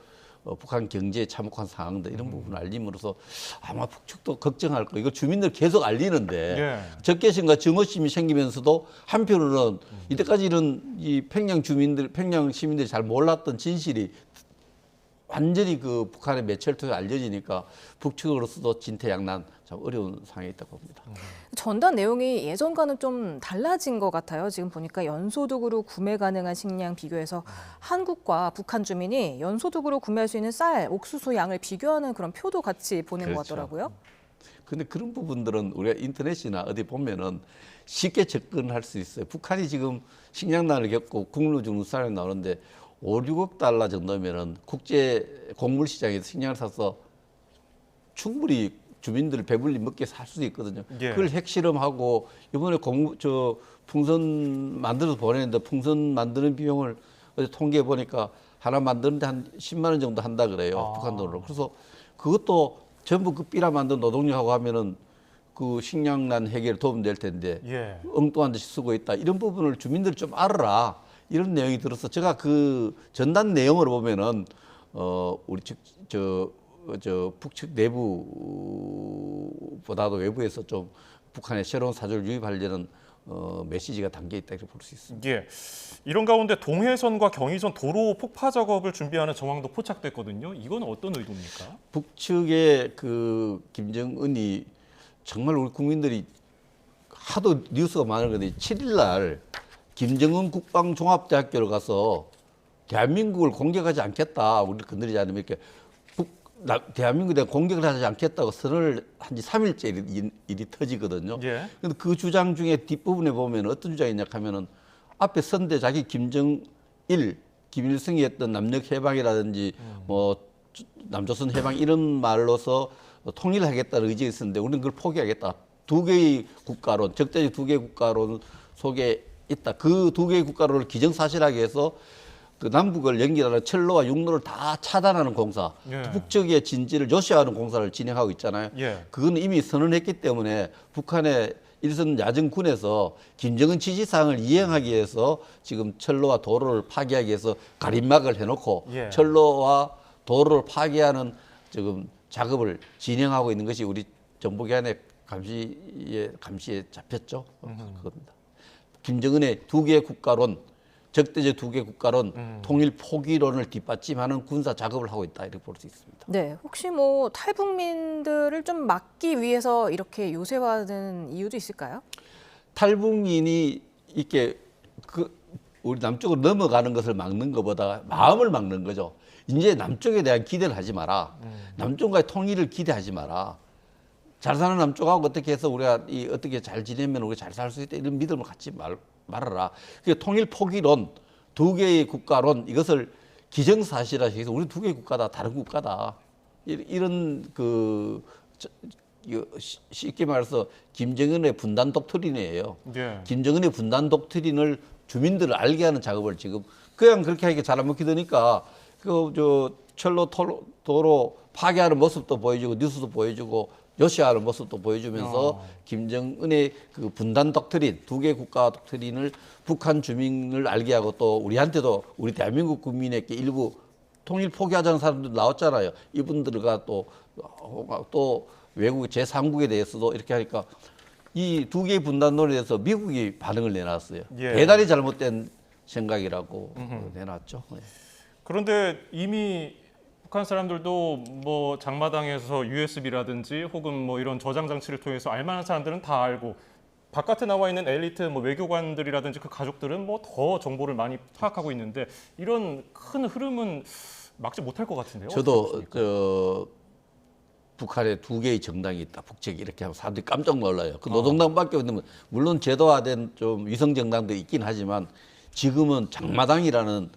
북한 경제에 참혹한 상황들 이런 부분을 알림으로써 아마 북측도 걱정할 거. 이거 주민들 계속 알리는데 예. 적개심과 증오심이 생기면서도 한편으로는 이때까지 이런 이 평양 주민들, 평양 시민들이 잘 몰랐던 진실이 완전히 그 북한의 매체를 통해 알려지니까 북측으로서도 진퇴양난 참 어려운 상황에 있다고 봅니다. 전단 내용이 예전과는 좀 달라진 것 같아요. 지금 보니까 연소득으로 구매 가능한 식량 비교해서 한국과 북한 주민이 연소득으로 구매할 수 있는 쌀, 옥수수 양을 비교하는 그런 표도 같이 보낸 것 그렇죠. 같더라고요. 근데 그런 부분들은 우리가 인터넷이나 어디 보면은 쉽게 접근할 수 있어요. 북한이 지금 식량난을 겪고 굶어 죽는 쌀이 나오는데 5, 6억 달러 정도면은 국제 곡물 시장에서 식량을 사서 충분히 주민들 배불리 먹게 살 수도 있거든요. 예. 그걸 핵실험하고 이번에 풍선 만들어서 보내는데 풍선 만드는 비용을 어제 통계해 보니까 하나 만드는데 한 10만 원 정도 한다 그래요. 북한 돈으로. 그래서 그것도 전부 그 삐라 만든 노동력하고 하면은 그 식량난 해결에 도움될 텐데 예. 엉뚱한 듯이 쓰고 있다. 이런 부분을 주민들 좀 알아라. 이런 내용이 들어서 제가 그 전단 내용을 보면은 우리 북측 내부보다도 외부에서 좀 북한의 새로운 사조를 유입하려는 메시지가 담겨 있다 이렇게 볼 수 있습니다. 예. 이런 가운데 동해선과 경의선 도로 폭파 작업을 준비하는 정황도 포착됐거든요. 이건 어떤 의도입니까? 북측의 그 김정은이 정말 우리 국민들이 하도 뉴스가 많은 건데 7일 날 김정은 국방종합대학교를 가서 대한민국을 공격하지 않겠다. 우리를 건드리지 않으면 이렇게 대한민국에 대한 공격을 하지 않겠다고 선언을 한 지 3일째 일이 터지거든요. 예. 근데 그 주장 중에 뒷부분에 보면 어떤 주장이냐 하면은 앞에 선대 자기 김정일, 김일성이 했던 남녘 해방이라든지 뭐 남조선 해방 이런 말로서 통일하겠다는 의지가 있었는데 우리는 그걸 포기하겠다. 두 개의 국가론, 적대적 두 개의 국가론 속에 있다. 그 두 개의 국가론을 기정사실하게 해서 그 남북을 연결하는 철로와 육로를 다 차단하는 공사, 예. 북측의 진지를 요시하는 공사를 진행하고 있잖아요. 예. 그건 이미 선언했기 때문에 북한의 일선 야전군에서 김정은 지시사항을 이행하기 위해서 지금 철로와 도로를 파괴하기 위해서 가림막을 해놓고 예. 철로와 도로를 파괴하는 지금 작업을 진행하고 있는 것이 우리 정보기관의 감시에 잡혔죠. 그겁니다. 김정은의 두 개의 국가론, 적대적 두 개의 국가론, 통일 포기론을 뒷받침하는 군사 작업을 하고 있다 이렇게 볼 수 있습니다. 네, 혹시 뭐 탈북민들을 좀 막기 위해서 이렇게 요새화하는 이유도 있을까요? 탈북민이 이렇게 우리 남쪽으로 넘어가는 것을 막는 것보다 마음을 막는 거죠. 이제 남쪽에 대한 기대를 하지 마라. 남쪽과의 통일을 기대하지 마라. 잘 사는 남쪽하고 어떻게 해서 우리가 어떻게 잘 지내면 우리가 잘 살 수 있다 이런 믿음을 갖지 말아라. 그 통일 포기론, 두 개의 국가론 이것을 기정사실화해서 우리 두 개의 국가다, 다른 국가다. 이런 쉽게 말해서 김정은의 분단 독트린이에요. 예. 김정은의 분단 독트린을 주민들을 알게 하는 작업을 지금 그냥 그렇게 하니까 잘 안 먹히더니까 철로 도로 파괴하는 모습도 보여주고 뉴스도 보여주고 요시하는 모습도 보여주면서 김정은의 그 분단 독트린, 두 개 국가 독트린을 북한 주민을 알게 하고 또 우리한테도 우리 대한민국 국민에게 일부 통일 포기하자는 사람들 나왔잖아요. 이분들과 또 외국 제3국에 대해서도 이렇게 하니까 이 두 개의 분단론에 대해서 미국이 반응을 내놨어요. 예. 대단히 잘못된 생각이라고 내놨죠. 네. 그런데 이미 북한 사람들도 뭐 장마당에서 USB라든지 혹은 뭐 이런 저장 장치를 통해서 알만한 사람들은 다 알고 바깥에 나와 있는 엘리트 뭐 외교관들이라든지 그 가족들은 뭐 더 정보를 많이 파악하고 있는데 이런 큰 흐름은 막지 못할 것 같은데요. 저도 북한에 두 개의 정당이 있다. 북측이 이렇게 하면 사람들이 깜짝 놀라요. 그 노동당밖에 없는 물론 제도화된 좀 위성 정당도 있긴 하지만 지금은 장마당이라는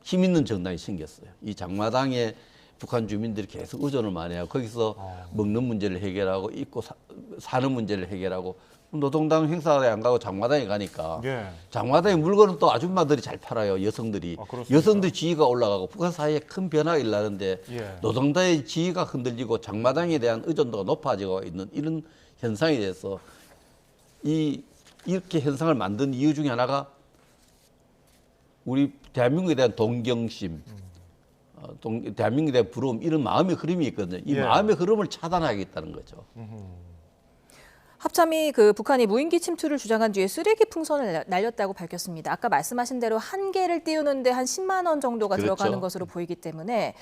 힘 있는 정당이 생겼어요. 이 장마당에 북한 주민들이 계속 의존을 많이 하고 거기서 먹는 문제를 해결하고 입고 사는 문제를 해결하고 노동당 행사에 안 가고 장마당에 가니까 장마당에 물건은 또 아줌마들이 잘 팔아요. 여성들이. 여성들 지위가 올라가고 북한 사회에 큰 변화가 일어나는데 노동당의 지위가 흔들리고 장마당에 대한 의존도가 높아지고 있는 이런 현상에 대해서 이렇게 현상을 만든 이유 중에 하나가 우리 대한민국에 대한 동경심, 대한민국에 대한 부러움 이런 마음의 흐름이 있거든요. 이 마음의 흐름을 차단하겠다는 거죠. 합참이 그 북한이 무인기 침투를 주장한 뒤에 쓰레기 풍선을 날렸다고 밝혔습니다. 아까 말씀하신 대로 한 개를 띄우는데 한 10만 원 정도가 들어가는 것으로 보이기 때문에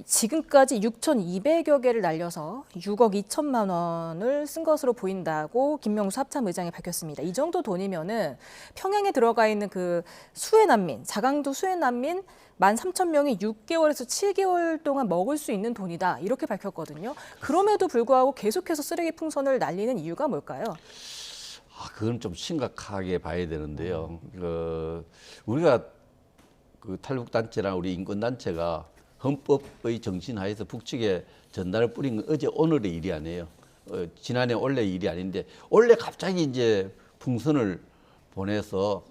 지금까지 6,200여 개를 날려서 6억 2천만 원을 쓴 것으로 보인다고 김명수 합참 의장이 밝혔습니다. 이 정도 돈이면은 평양에 들어가 있는 그 수해 난민, 자강도 수해 난민 13,000명이 6개월에서 7개월 동안 먹을 수 있는 돈이다. 이렇게 밝혔거든요. 그럼에도 불구하고 계속해서 쓰레기 풍선을 날리는 이유가 뭘까요? 그건 좀 심각하게 봐야 되는데요. 우리가 그 탈북단체랑 우리 인권단체가 헌법의 정신 하에서 북측에 전단을 뿌린 건 어제 오늘의 일이 아니에요. 지난해 원래 일이 아닌데 원래 갑자기 이제 풍선을 보내서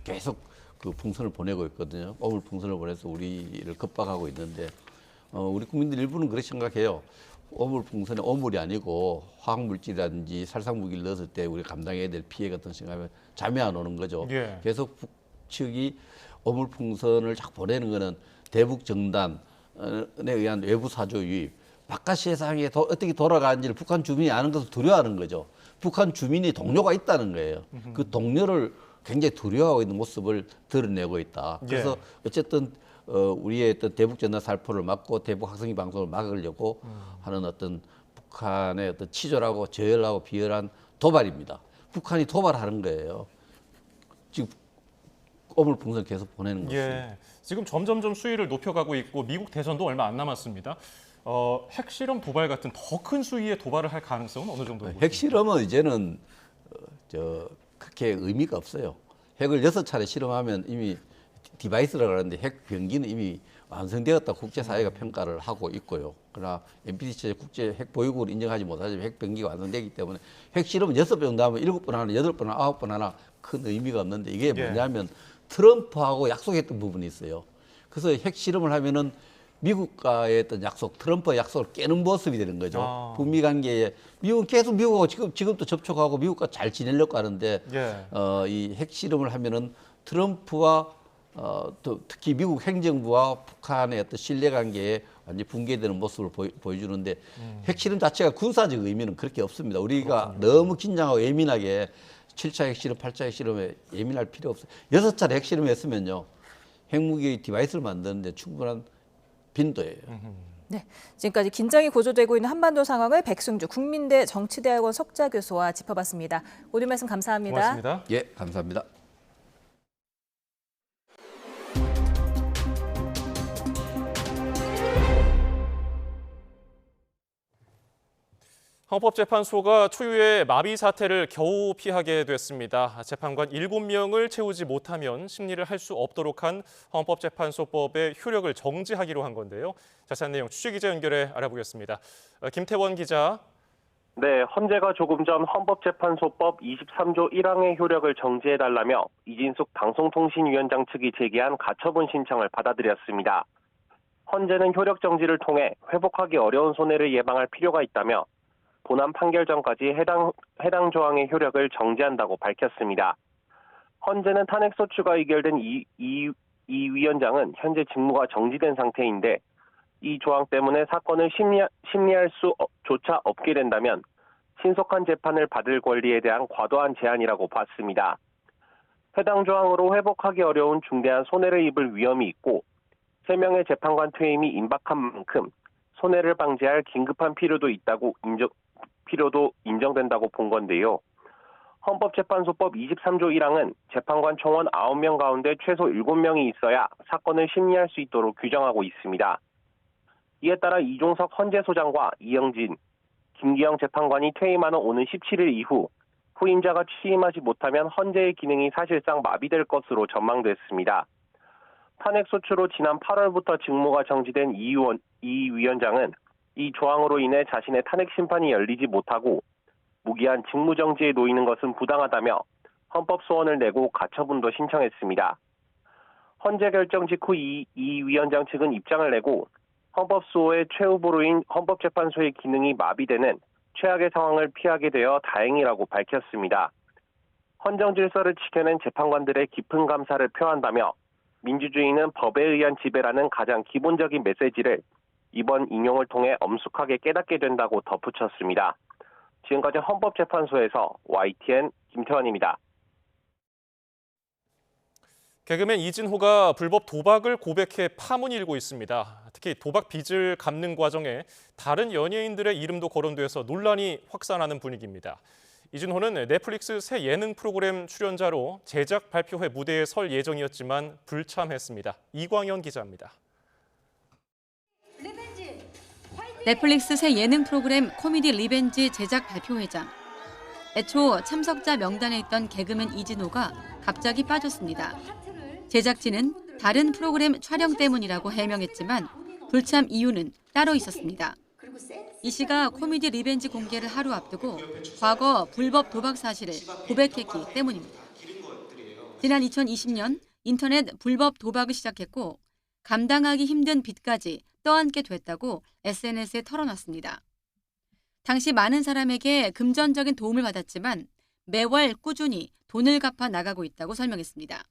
계속 그 풍선을 보내고 있거든요. 오물 풍선을 보내서 우리를 겁박하고 있는데 우리 국민들 일부는 그렇게 생각해요. 오물 풍선이 오물이 아니고 화학물질이라든지 살상무기를 넣었을 때 우리 감당해야 될 피해 같은 생각하면 잠이 안 오는 거죠. 계속 북측이 오물 풍선을 자꾸 보내는 거는 대북 정단에 의한 외부 사조 유입, 바깥 세상에 어떻게 돌아가는지를 북한 주민이 아는 것을 두려워하는 거죠. 북한 주민이 동료가 있다는 거예요. 그 동료를 굉장히 두려워하고 있는 모습을 드러내고 있다. 그래서 어쨌든 우리의 어떤 대북 전단 살포를 막고 대북 학생회 방송을 막으려고 하는 어떤 북한의 어떤 치졸하고 저열하고 비열한 도발입니다. 북한이 도발하는 거예요. 지금 오물 풍선 계속 보내는 것입니다. 지금 점점점 수위를 높여가고 있고 미국 대선도 얼마 안 남았습니다. 핵실험 도발 같은 더 큰 수위의 도발을 할 가능성은 어느 정도? 핵실험은 이제는 그렇게 의미가 없어요. 핵을 6차례 실험하면 이미 디바이스라고 하는데 핵 병기는 이미 완성되었다고 국제사회가 평가를 하고 있고요. 그러나 NPT 국제 핵 보유국을 인정하지 못하지만 핵 병기가 완성되기 때문에 핵실험은 6번 정도 하면 7번 하나, 8번 하나, 9번 하나 큰 의미가 없는데 이게 뭐냐면 트럼프하고 약속했던 부분이 있어요. 그래서 핵실험을 하면은 미국과의 어떤 약속, 트럼프의 약속을 깨는 모습이 되는 거죠. 북미 관계에 미국은 계속 미국하고 지금도 접촉하고 미국과 잘 지내려고 하는데 이 핵실험을 하면은 트럼프와 또 특히 미국 행정부와 북한의 어떤 신뢰관계에 완전히 붕괴되는 모습을 보여주는데 핵실험 자체가 군사적 의미는 그렇게 없습니다. 우리가 너무 긴장하고 예민하게 7차 핵실험, 8차 핵실험에 예민할 필요 없어요. 6차례 핵실험 했으면요. 핵무기 디바이스를 만드는데 충분한 빈도예요. 네, 지금까지 긴장이 고조되고 있는 한반도 상황을 백승주 국민대 정치대학원 석좌 교수와 짚어봤습니다. 오늘 말씀 감사합니다. 고맙습니다. 예, 감사합니다. 헌법재판소가 초유의 마비 사태를 겨우 피하게 됐습니다. 재판관 7명을 채우지 못하면 심리를 할 수 없도록 한 헌법재판소법의 효력을 정지하기로 한 건데요. 자세한 내용 취재기자 연결해 알아보겠습니다. 김태원 기자. 네, 헌재가 조금 전 헌법재판소법 23조 1항의 효력을 정지해달라며 이진숙 방송통신위원장 측이 제기한 가처분 신청을 받아들였습니다. 헌재는 효력 정지를 통해 회복하기 어려운 손해를 예방할 필요가 있다며 본안 판결 전까지 해당 조항의 효력을 정지한다고 밝혔습니다. 헌재는 탄핵소추가 의결된 이 위원장은 현재 직무가 정지된 상태인데 이 조항 때문에 사건을 심리할 수조차 없게 된다면 신속한 재판을 받을 권리에 대한 과도한 제한이라고 봤습니다. 해당 조항으로 회복하기 어려운 중대한 손해를 입을 위험이 있고 3명의 재판관 퇴임이 임박한 만큼 손해를 방지할 긴급한 필요도 인정된다고 본 건데요. 헌법재판소법 23조 1항은 재판관 총원 9명 가운데 최소 7명이 있어야 사건을 심리할 수 있도록 규정하고 있습니다. 이에 따라 이종석 헌재소장과 이영진, 김기영 재판관이 퇴임하는 오는 17일 이후 후임자가 취임하지 못하면 헌재의 기능이 사실상 마비될 것으로 전망됐습니다. 탄핵소추로 지난 8월부터 직무가 정지된 이 위원장은 이 조항으로 인해 자신의 탄핵 심판이 열리지 못하고 무기한 직무정지에 놓이는 것은 부당하다며 헌법소원을 내고 가처분도 신청했습니다. 헌재 결정 직후 이 위원장 측은 입장을 내고 헌법수호의 최후보로인 헌법재판소의 기능이 마비되는 최악의 상황을 피하게 되어 다행이라고 밝혔습니다. 헌정 질서를 지켜낸 재판관들의 깊은 감사를 표한다며 민주주의는 법에 의한 지배라는 가장 기본적인 메시지를 이번 인용을 통해 엄숙하게 깨닫게 된다고 덧붙였습니다. 지금까지 헌법재판소에서 YTN 김태환입니다. 개그맨 이진호가 불법 도박을 고백해 파문이 일고 있습니다. 특히 도박 빚을 갚는 과정에 다른 연예인들의 이름도 거론돼서 논란이 확산하는 분위기입니다. 이진호는 넷플릭스 새 예능 프로그램 출연자로 제작 발표회 무대에 설 예정이었지만 불참했습니다. 이광현 기자입니다. 넷플릭스 새 예능 프로그램 코미디 리벤지 제작 발표회장. 애초 참석자 명단에 있던 개그맨 이진호가 갑자기 빠졌습니다. 제작진은 다른 프로그램 촬영 때문이라고 해명했지만 불참 이유는 따로 있었습니다. 이 씨가 코미디 리벤지 공개를 하루 앞두고 과거 불법 도박 사실을 고백했기 때문입니다. 지난 2020년 인터넷 불법 도박을 시작했고 감당하기 힘든 빚까지 떠안게 됐다고 SNS에 털어놨습니다. 당시 많은 사람에게 금전적인 도움을 받았지만 매월 꾸준히 돈을 갚아 나가고 있다고 설명했습니다.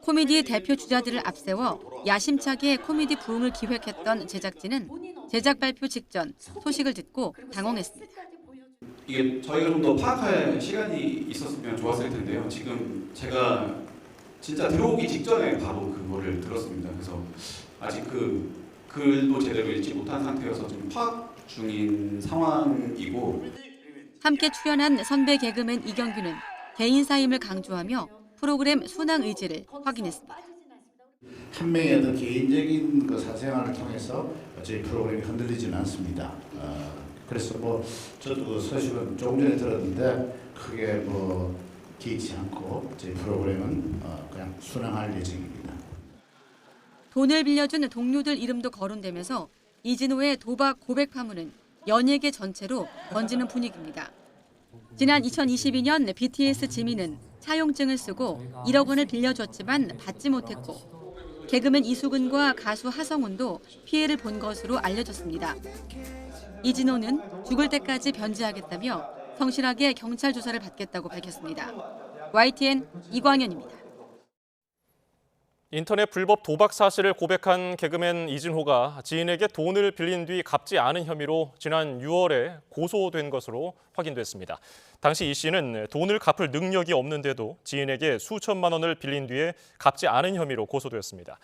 코미디 대표 주자들을 앞세워 야심차게 코미디 부흥을 기획했던 제작진은 제작 발표 직전 소식을 듣고 당황했습니다. 이게 저희가 좀 더 파악할 시간이 있었으면 좋았을 텐데요. 지금 제가 진짜 들어오기 직전에 바로 그거를 들었습니다. 그래서 아직 그 글도 제대로 읽지 못한 상태여서 좀 파악 중인 상황이고. 함께 출연한 선배 개그맨 이경규는 개인사임을 강조하며 프로그램 순항 의지를 확인했습니다. 한 명의 어떤 개인적인 그 사생활을 통해서 저희 프로그램이 흔들리지는 않습니다. 그래서 뭐 저도 그 소식은 조금 전에 들었는데 크게 뭐 개의치 않고 저희 프로그램은 그냥 순항할 예정입니다. 돈을 빌려준 동료들 이름도 거론되면서 이진호의 도박 고백 파문은 연예계 전체로 번지는 분위기입니다. 지난 2022년 BTS 지민은 차용증을 쓰고 1억 원을 빌려줬지만 받지 못했고 개그맨 이수근과 가수 하성운도 피해를 본 것으로 알려졌습니다. 이진호는 죽을 때까지 변제하겠다며 성실하게 경찰 조사를 받겠다고 밝혔습니다. YTN 이광현입니다. 인터넷 불법 도박 사실을 고백한 개그맨 이진호가 지인에게 돈을 빌린 뒤 갚지 않은 혐의로 지난 6월에 고소된 것으로 확인됐습니다. 당시 이 씨는 돈을 갚을 능력이 없는데도 지인에게 수천만 원을 빌린 뒤에 갚지 않은 혐의로 고소됐습니다.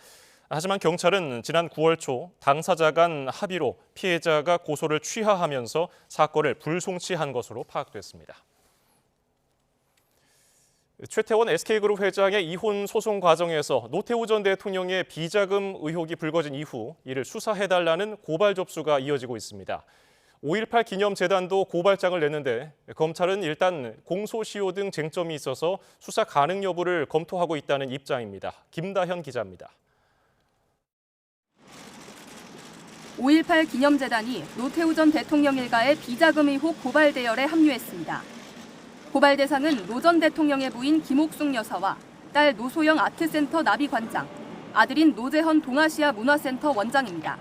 하지만 경찰은 지난 9월 초 당사자 간 합의로 피해자가 고소를 취하하면서 사건을 불송치한 것으로 파악됐습니다. 최태원 SK그룹 회장의 이혼 소송 과정에서 노태우 전 대통령의 비자금 의혹이 불거진 이후 이를 수사해달라는 고발 접수가 이어지고 있습니다. 5.18 기념재단도 고발장을 냈는데 검찰은 일단 공소시효 등 쟁점이 있어서 수사 가능 여부를 검토하고 있다는 입장입니다. 김다현 기자입니다. 5.18 기념재단이 노태우 전 대통령 일가의 비자금 의혹 고발 대열에 합류했습니다. 고발 대상은 노 전 대통령의 부인 김옥숙 여사와 딸 노소영 아트센터 나비 관장, 아들인 노재헌 동아시아 문화센터 원장입니다.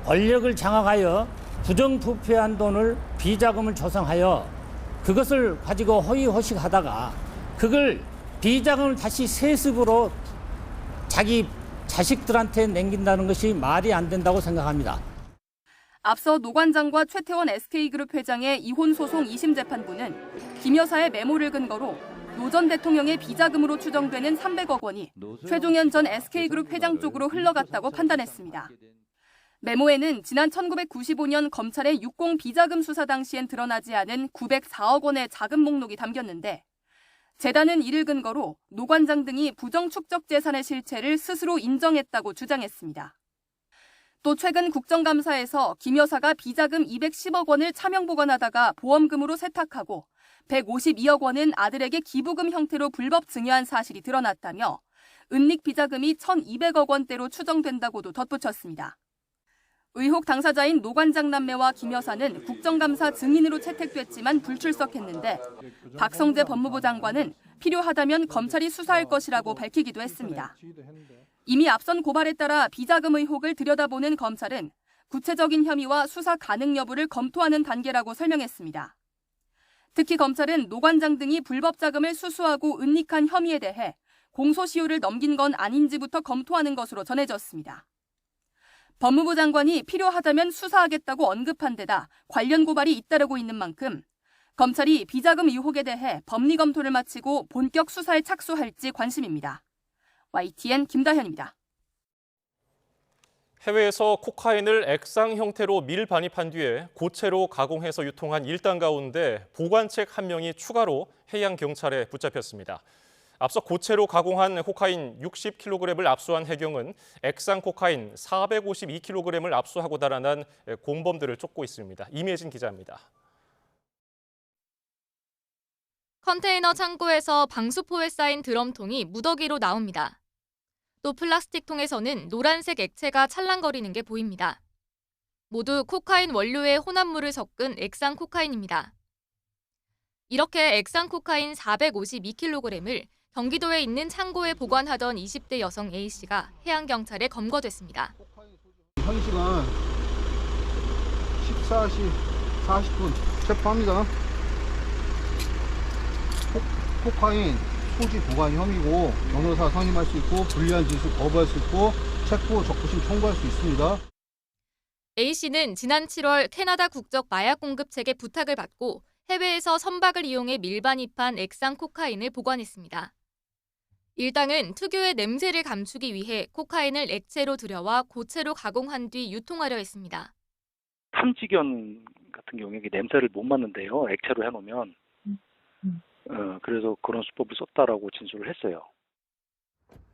권력을 장악하여 부정부패한 돈을 비자금을 조성하여 그것을 가지고 허위허식하다가 그걸 비자금을 다시 세습으로 자기 자식들한테 남긴다는 것이 말이 안 된다고 생각합니다. 앞서 노 관장과 최태원 SK그룹 회장의 이혼 소송 2심 재판부는 김 여사의 메모를 근거로 노 전 대통령의 비자금으로 추정되는 300억 원이 최종현 전 SK그룹 회장 쪽으로 흘러갔다고 판단했습니다. 메모에는 지난 1995년 검찰의 60 비자금 수사 당시엔 드러나지 않은 904억 원의 자금 목록이 담겼는데 재단은 이를 근거로 노 관장 등이 부정 축적 재산의 실체를 스스로 인정했다고 주장했습니다. 또 최근 국정감사에서 김 여사가 비자금 210억 원을 차명 보관하다가 보험금으로 세탁하고 152억 원은 아들에게 기부금 형태로 불법 증여한 사실이 드러났다며 은닉 비자금이 1,200억 원대로 추정된다고도 덧붙였습니다. 의혹 당사자인 노 관장 남매와 김 여사는 국정감사 증인으로 채택됐지만 불출석했는데 박성재 법무부 장관은 필요하다면 검찰이 수사할 것이라고 밝히기도 했습니다. 이미 앞선 고발에 따라 비자금 의혹을 들여다보는 검찰은 구체적인 혐의와 수사 가능 여부를 검토하는 단계라고 설명했습니다. 특히 검찰은 노 관장 등이 불법 자금을 수수하고 은닉한 혐의에 대해 공소시효를 넘긴 건 아닌지부터 검토하는 것으로 전해졌습니다. 법무부 장관이 필요하다면 수사하겠다고 언급한 데다 관련 고발이 잇따르고 있는 만큼 검찰이 비자금 의혹에 대해 법리 검토를 마치고 본격 수사에 착수할지 관심입니다. YTN 김다현입니다. 해외에서 코카인을 액상 형태로 밀반입한 뒤에 고체로 가공해서 유통한 1당 가운데 보관책 1명이 추가로 해양경찰에 붙잡혔습니다. 앞서 고체로 가공한 코카인 60kg을 압수한 해경은 액상 코카인 452kg을 압수하고 달아난 공범들을 쫓고 있습니다. 임혜진 기자입니다. 컨테이너 창고에서 방수포에 쌓인 드럼통이 무더기로 나옵니다. 또 플라스틱 통에서는 노란색 액체가 찰랑거리는 게 보입니다. 모두 코카인 원료에 혼합물을 섞은 액상 코카인입니다. 이렇게 액상 코카인 452kg을 경기도에 있는 창고에 보관하던 20대 여성 A씨가 해양경찰에 검거됐습니다. 현 시간 14시 40분 체포합니다. 코카인 소지 보관 혐의고 변호사 선임할 수 있고 불리한 진술 거부할 수 있고 체포 적부심 청구할 수 있습니다. A씨는 지난 7월 캐나다 국적 마약 공급책의 부탁을 받고 해외에서 선박을 이용해 밀반입한 액상 코카인을 보관했습니다. 일당은 특유의 냄새를 감추기 위해 코카인을 액체로 들여와 고체로 가공한 뒤 유통하려 했습니다. 탐지견 같은 경우에 냄새를 못 맡는데요. 액체로 해놓으면. 그래서 그런 수법을 썼다라고 진술을 했어요.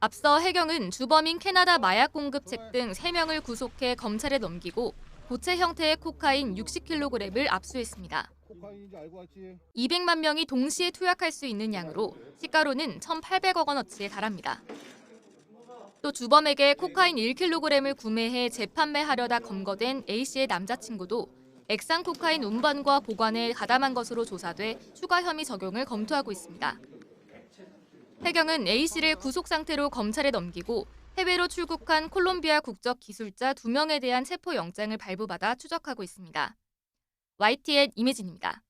앞서 해경은 주범인 캐나다 마약 공급책 등 3명을 구속해 검찰에 넘기고 고체 형태의 코카인 60kg을 압수했습니다. 200만 명이 동시에 투약할 수 있는 양으로 시가로는 1,800억 원어치에 달합니다. 또 주범에게 코카인 1kg을 구매해 재판매하려다 검거된 A씨의 남자친구도 액상 코카인 운반과 보관에 가담한 것으로 조사돼 추가 혐의 적용을 검토하고 있습니다. 해경은 A씨를 구속 상태로 검찰에 넘기고 해외로 출국한 콜롬비아 국적 기술자 2명에 대한 체포영장을 발부받아 추적하고 있습니다. YTN 임혜진입니다.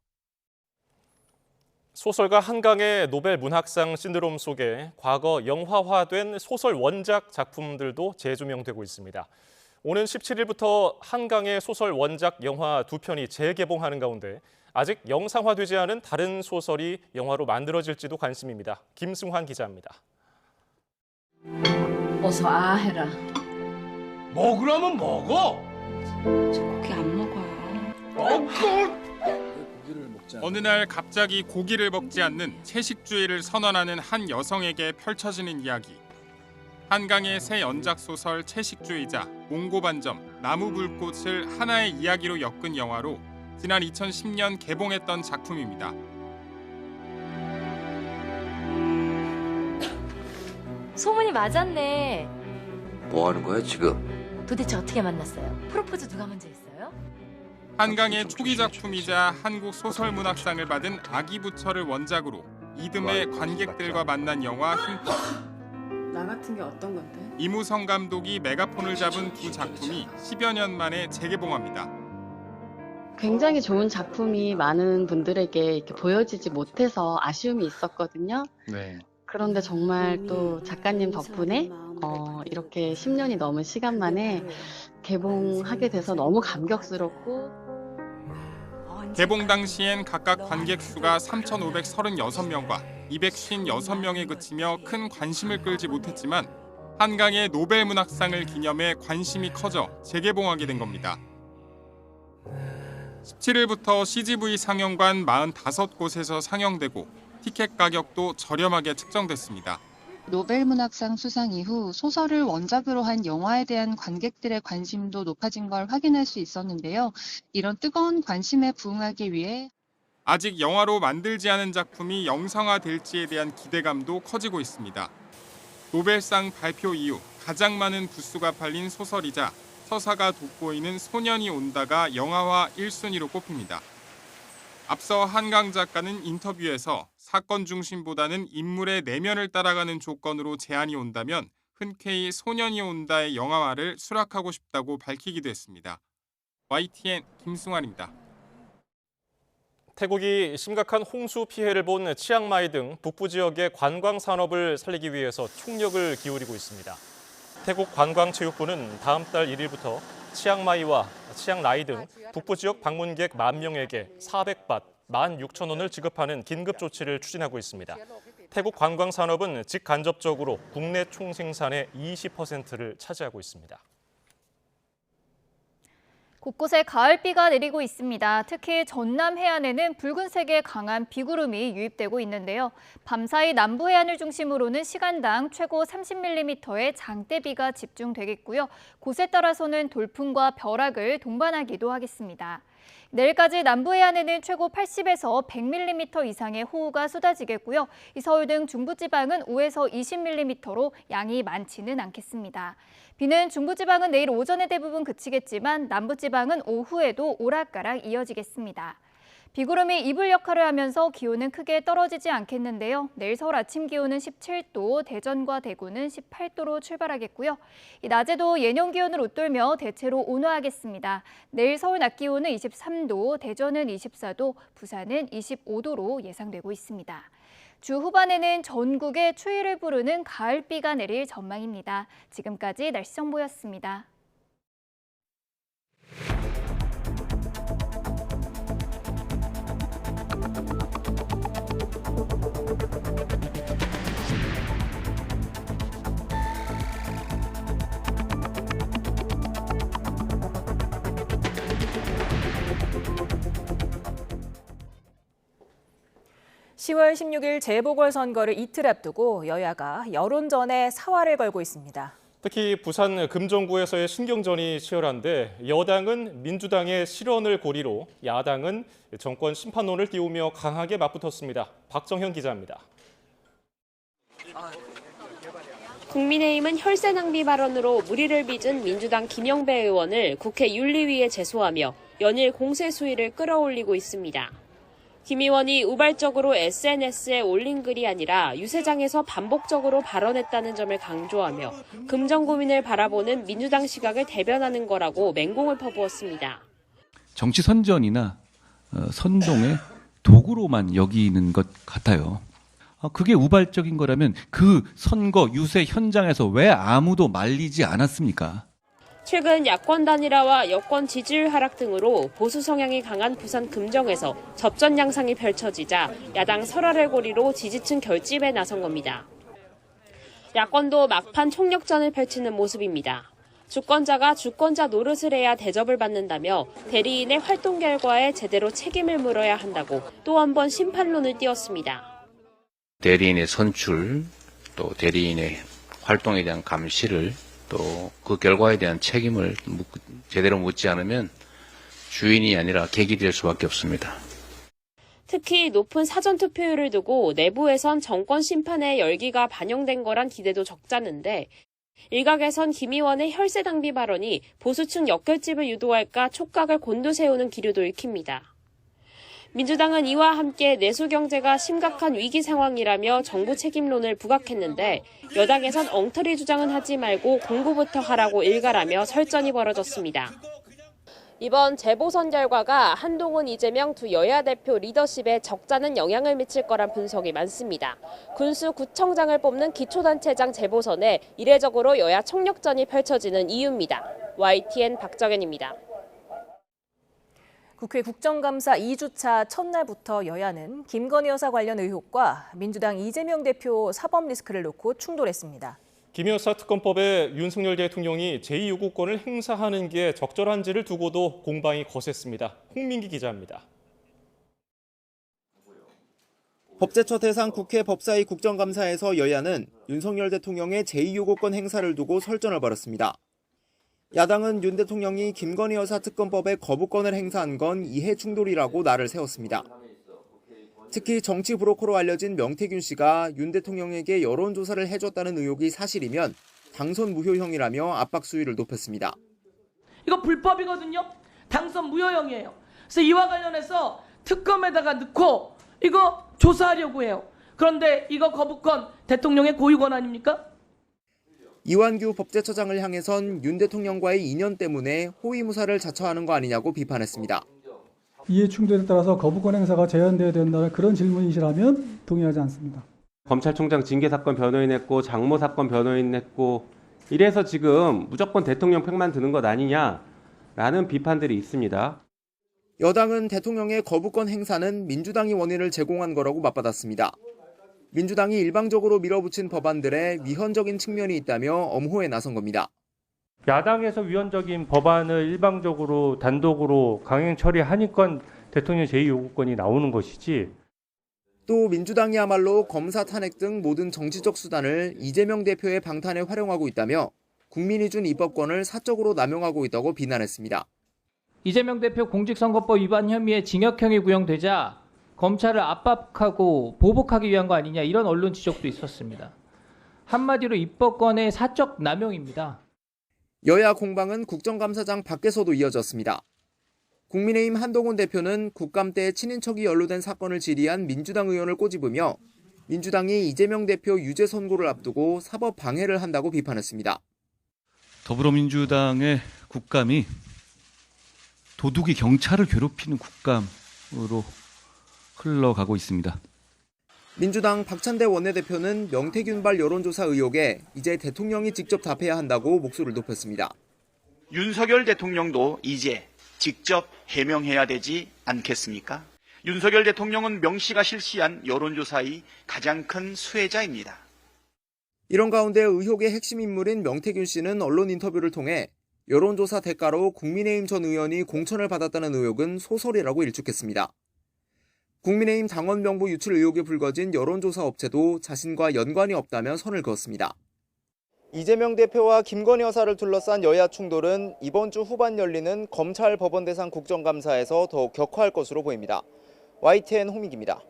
소설가 한강의 노벨 문학상 신드롬 속에 과거 영화화된 소설 원작 작품들도 재조명되고 있습니다. 오는 17일부터 한강의 소설 원작 영화 2편이 재개봉하는 가운데 아직 영상화되지 않은 다른 소설이 영화로 만들어질지도 관심입니다. 김승환 기자입니다. 어서 아 해라. 먹으라면 먹어. 저 고기 안 먹어요. 어느 날 갑자기 고기를 먹지 않는 채식주의를 선언하는 한 여성에게 펼쳐지는 이야기. 한강의 새 연작 소설 채식주의자 몽고반점 나무불꽃을 하나의 이야기로 엮은 영화로 지난 2010년 개봉했던 작품입니다. 소문이 맞았네. 뭐 하는 거야 지금? 도대체 어떻게 만났어요? 프로포즈 누가 먼저 했어요? 한강의 초기 작품이자 한국 소설문학상을 받은 아기부처를 원작으로 이듬해 관객들과 만난 영화 흉터. 나 같은 게 어떤 건데? 이무성 감독이 메가폰을 잡은 두 작품이 10여 년 만에 재개봉합니다. 굉장히 좋은 작품이 많은 분들에게 이렇게 보여지지 못해서 아쉬움이 있었거든요. 네. 그런데 정말 또 작가님 덕분에 이렇게 10년이 넘은 시간 만에 개봉하게 돼서 너무 감격스럽고 개봉 당시엔 각각 관객 수가 3,536명과 256명에 그치며 큰 관심을 끌지 못했지만 한강의 노벨 문학상을 기념해 관심이 커져 재개봉하게 된 겁니다. 17일부터 CGV 상영관 45곳에서 상영되고 티켓 가격도 저렴하게 책정됐습니다. 노벨 문학상 수상 이후 소설을 원작으로 한 영화에 대한 관객들의 관심도 높아진 걸 확인할 수 있었는데요. 이런 뜨거운 관심에 부응하기 위해 아직 영화로 만들지 않은 작품이 영상화될지에 대한 기대감도 커지고 있습니다. 노벨상 발표 이후 가장 많은 부수가 팔린 소설이자 서사가 돋보이는 소년이 온다가 영화화 1순위로 꼽힙니다. 앞서 한강 작가는 인터뷰에서 사건 중심보다는 인물의 내면을 따라가는 조건으로 제안이 온다면 흔쾌히 소년이 온다의 영화화를 수락하고 싶다고 밝히기도 했습니다. YTN 김승환입니다. 태국이 심각한 홍수 피해를 본 치앙마이 등 북부 지역의 관광 산업을 살리기 위해서 총력을 기울이고 있습니다. 태국 관광체육부는 다음 달 1일부터 치앙마이와 치앙라이 등 북부 지역 방문객 10,000명에게 400밭 16,000원을 지급하는 긴급 조치를 추진하고 있습니다. 태국 관광 산업은 직간접적으로 국내 총생산의 20%를 차지하고 있습니다. 곳곳에 가을비가 내리고 있습니다. 특히 전남 해안에는 붉은색의 강한 비구름이 유입되고 있는데요. 밤사이 남부 해안을 중심으로는 시간당 최고 30mm의 장대비가 집중되겠고요. 곳에 따라서는 돌풍과 벼락을 동반하기도 하겠습니다. 내일까지 남부 해안에는 최고 80에서 100mm 이상의 호우가 쏟아지겠고요. 서울 등 중부지방은 5에서 20mm로 양이 많지는 않겠습니다. 비는 중부지방은 내일 오전에 대부분 그치겠지만 남부지방은 오후에도 오락가락 이어지겠습니다. 비구름이 이불 역할을 하면서 기온은 크게 떨어지지 않겠는데요. 내일 서울 아침 기온은 17도, 대전과 대구는 18도로 출발하겠고요. 낮에도 예년 기온을 웃돌며 대체로 온화하겠습니다. 내일 서울 낮 기온은 23도, 대전은 24도, 부산은 25도로 예상되고 있습니다. 주 후반에는 전국에 추위를 부르는 가을비가 내릴 전망입니다. 지금까지 날씨 정보였습니다. (10월 16일) 재보궐선거를 이틀 앞두고 여야가 여론전에 사활을 걸고 있습니다. 특히 부산 금정구에서의 신경전이 치열한데 여당은 민주당의 실언을 고리로 야당은 정권 심판론을 띄우며 강하게 맞붙었습니다. 박정현 기자입니다. 국민의힘은 혈세 낭비 발언으로 물의를 빚은 민주당 김영배 의원을 국회 윤리위에 제소하며 연일 공세 수위를 끌어올리고 있습니다. 김 의원이 우발적으로 SNS에 올린 글이 아니라 유세장에서 반복적으로 발언했다는 점을 강조하며 금정구민을 바라보는 민주당 시각을 대변하는 거라고 맹공을 퍼부었습니다. 정치 선전이나 선동의 도구로만 여기는 것 같아요. 그게 우발적인 거라면 그 선거 유세 현장에서 왜 아무도 말리지 않았습니까? 최근 야권 단일화와 여권 지지율 하락 등으로 보수 성향이 강한 부산 금정에서 접전 양상이 펼쳐지자 야당 설화를 고리로 지지층 결집에 나선 겁니다. 야권도 막판 총력전을 펼치는 모습입니다. 주권자가 주권자 노릇을 해야 대접을 받는다며 대리인의 활동 결과에 제대로 책임을 물어야 한다고 또 한 번 심판론을 띄웠습니다. 대리인의 선출, 또 대리인의 활동에 대한 감시를 또 그 결과에 대한 책임을 제대로 묻지 않으면 주인이 아니라 객이 될 수밖에 없습니다. 특히 높은 사전투표율을 두고 내부에선 정권 심판의 열기가 반영된 거란 기대도 적잖은데 일각에선 김 의원의 혈세 낭비 발언이 보수층 역결집을 유도할까 촉각을 곤두세우는 기류도 읽힙니다. 민주당은 이와 함께 내수 경제가 심각한 위기 상황이라며 정부 책임론을 부각했는데 여당에선 엉터리 주장은 하지 말고 공부부터 하라고 일갈하며 설전이 벌어졌습니다. 이번 재보선 결과가 한동훈, 이재명 두 여야 대표 리더십에 적잖은 영향을 미칠 거란 분석이 많습니다. 군수 구청장을 뽑는 기초단체장 재보선에 이례적으로 여야 총력전이 펼쳐지는 이유입니다. YTN 박정현입니다. 국회 국정감사 2주차 첫날부터 여야는 김건희 여사 관련 의혹과 민주당 이재명 대표 사법 리스크를 놓고 충돌했습니다. 김 여사 특검법에 윤석열 대통령이 제2요구권을 행사하는 게 적절한지를 두고도 공방이 거셌습니다. 홍민기 기자입니다. 법제처 대상 국회 법사위 국정감사에서 여야는 윤석열 대통령의 제2요구권 행사를 두고 설전을 벌였습니다. 야당은 윤 대통령이 김건희 여사 특검법에 거부권을 행사한 건 이해 충돌이라고 날을 세웠습니다. 특히 정치 브로커로 알려진 명태균 씨가 윤 대통령에게 여론조사를 해줬다는 의혹이 사실이면 당선 무효형이라며 압박 수위를 높였습니다. 이거 불법이거든요. 당선 무효형이에요. 그래서 이와 관련해서 특검에다가 넣고 이거 조사하려고 해요. 그런데 이거 거부권 대통령의 고유권 아닙니까? 이완규 법제처장을 향해선 윤 대통령과의 인연 때문에 호위무사를 자처하는 거 아니냐고 비판했습니다. 이해 충돌에 따라서 거부권 행사가 제한되어야 된다는 그런 질문이시라면 동의하지 않습니다. 검찰총장 징계 사건 변호인 했고 장모 사건 변호인 했고 이래서 지금 무조건 대통령 편만 드는 것 아니냐라는 비판들이 있습니다. 여당은 대통령의 거부권 행사는 민주당이 원인을 제공한 거라고 맞받았습니다. 민주당이 일방적으로 밀어붙인 법안들에 위헌적인 측면이 있다며 엄호에 나선 겁니다. 야당에서 위헌적인 법안을 일방적으로 단독으로 강행 처리하니까 대통령 제2요구권이 나오는 것이지. 또 민주당이야말로 검사 탄핵 등 모든 정치적 수단을 이재명 대표의 방탄에 활용하고 있다며 국민이 준 입법권을 사적으로 남용하고 있다고 비난했습니다. 이재명 대표 공직선거법 위반 혐의에 징역형이 구형되자 검찰을 압박하고 보복하기 위한 거 아니냐 이런 언론 지적도 있었습니다. 한마디로 입법권의 사적 남용입니다. 여야 공방은 국정감사장 밖에서도 이어졌습니다. 국민의힘 한동훈 대표는 국감 때 친인척이 연루된 사건을 질의한 민주당 의원을 꼬집으며 민주당이 이재명 대표 유죄 선고를 앞두고 사법 방해를 한다고 비판했습니다. 더불어민주당의 국감이 도둑이 경찰을 괴롭히는 국감으로 흘러가고 있습니다. 민주당 박찬대 원내대표는 명태균발 여론조사 의혹에 이제 대통령이 직접 답해야 한다고 목소리를 높였습니다. 윤석열 대통령도 이제 직접 해명해야 되지 않겠습니까? 윤석열 대통령은 명 씨가 실시한 여론조사의 가장 큰 수혜자입니다. 이런 가운데 의혹의 핵심 인물인 명태균 씨는 언론 인터뷰를 통해 여론조사 대가로 국민의힘 전 의원이 공천을 받았다는 의혹은 소설이라고 일축했습니다. 국민의힘 당원 명부 유출 의혹에 불거진 여론조사 업체도 자신과 연관이 없다며 선을 그었습니다. 이재명 대표와 김건희 여사를 둘러싼 여야 충돌은 이번 주 후반 열리는 검찰 법원 대상 국정감사에서 더욱 격화할 것으로 보입니다. YTN 홍민기입니다.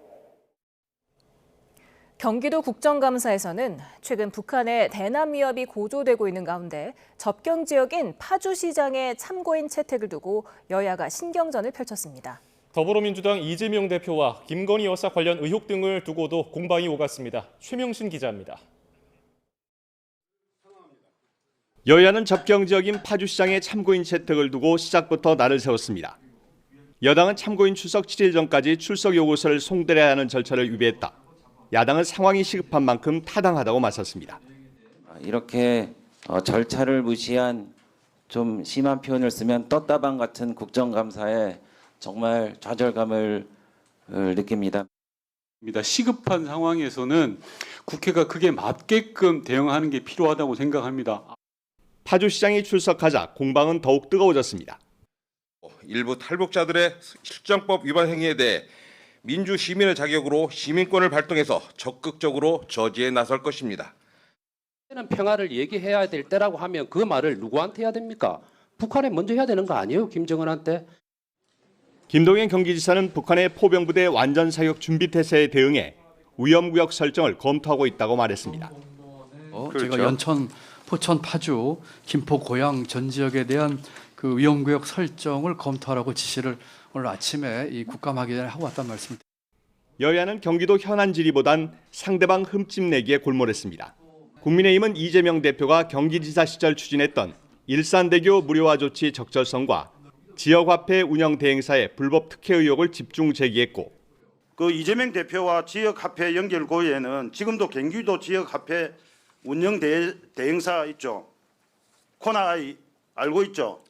경기도 국정감사에서는 최근 북한의 대남 위협이 고조되고 있는 가운데 접경 지역인 파주시장의 참고인 채택을 두고 여야가 신경전을 펼쳤습니다. 더불어민주당 이재명 대표와 김건희 여사 관련 의혹 등을 두고도 공방이 오갔습니다. 최명신 기자입니다. 여야는 접경 지역인 파주시장의 참고인 채택을 두고 시작부터 날을 세웠습니다. 여당은 참고인 출석 7일 전까지 출석 요구서를 송달해야 하는 절차를 위배했다. 야당은 상황이 시급한 만큼 타당하다고 맞섰습니다. 이렇게 절차를 무시한 좀 심한 표현을 쓰면 떴다방 같은 국정감사에 정말 좌절감을 느낍니다. 시급한 상황에서는 국회가 그게 맞게끔 대응하는 게 필요하다고 생각합니다. 파주시장이 출석하자 공방은 더욱 뜨거워졌습니다. 일부 탈북자들의 실정법 위반 행위에 대해 민주시민의 자격으로 시민권을 발동해서 적극적으로 저지해 나설 것입니다. 평화를 얘기해야 될 때라고 하면 그 말을 누구한테 해야 됩니까? 북한에 먼저 해야 되는 거 아니에요? 김정은한테? 김동연 경기지사는 북한의 포병부대 완전 사격 준비 태세에 대응해 위험구역 설정을 검토하고 있다고 말했습니다. 제가 연천, 포천, 파주, 김포, 고양 전 지역에 대한 그 위험구역 설정을 검토하라고 지시를 오늘 아침에 이 국감하기 전에 하고 왔단 말씀. 여야는 경기도 현안 질의보단 상대방 흠집 내기에 골몰했습니다. 국민의힘은 이재명 대표가 경기지사 시절 추진했던 일산대교 무료화 조치 적절성과 지역화폐 운영 대행사의 불법 특혜 의혹을 집중 제기했고, 그 이재명 대표와 지역화폐 연결 고의에는 지금도 경기도 지역화폐 운영 대행사 있죠. 코나아이 알고 있죠.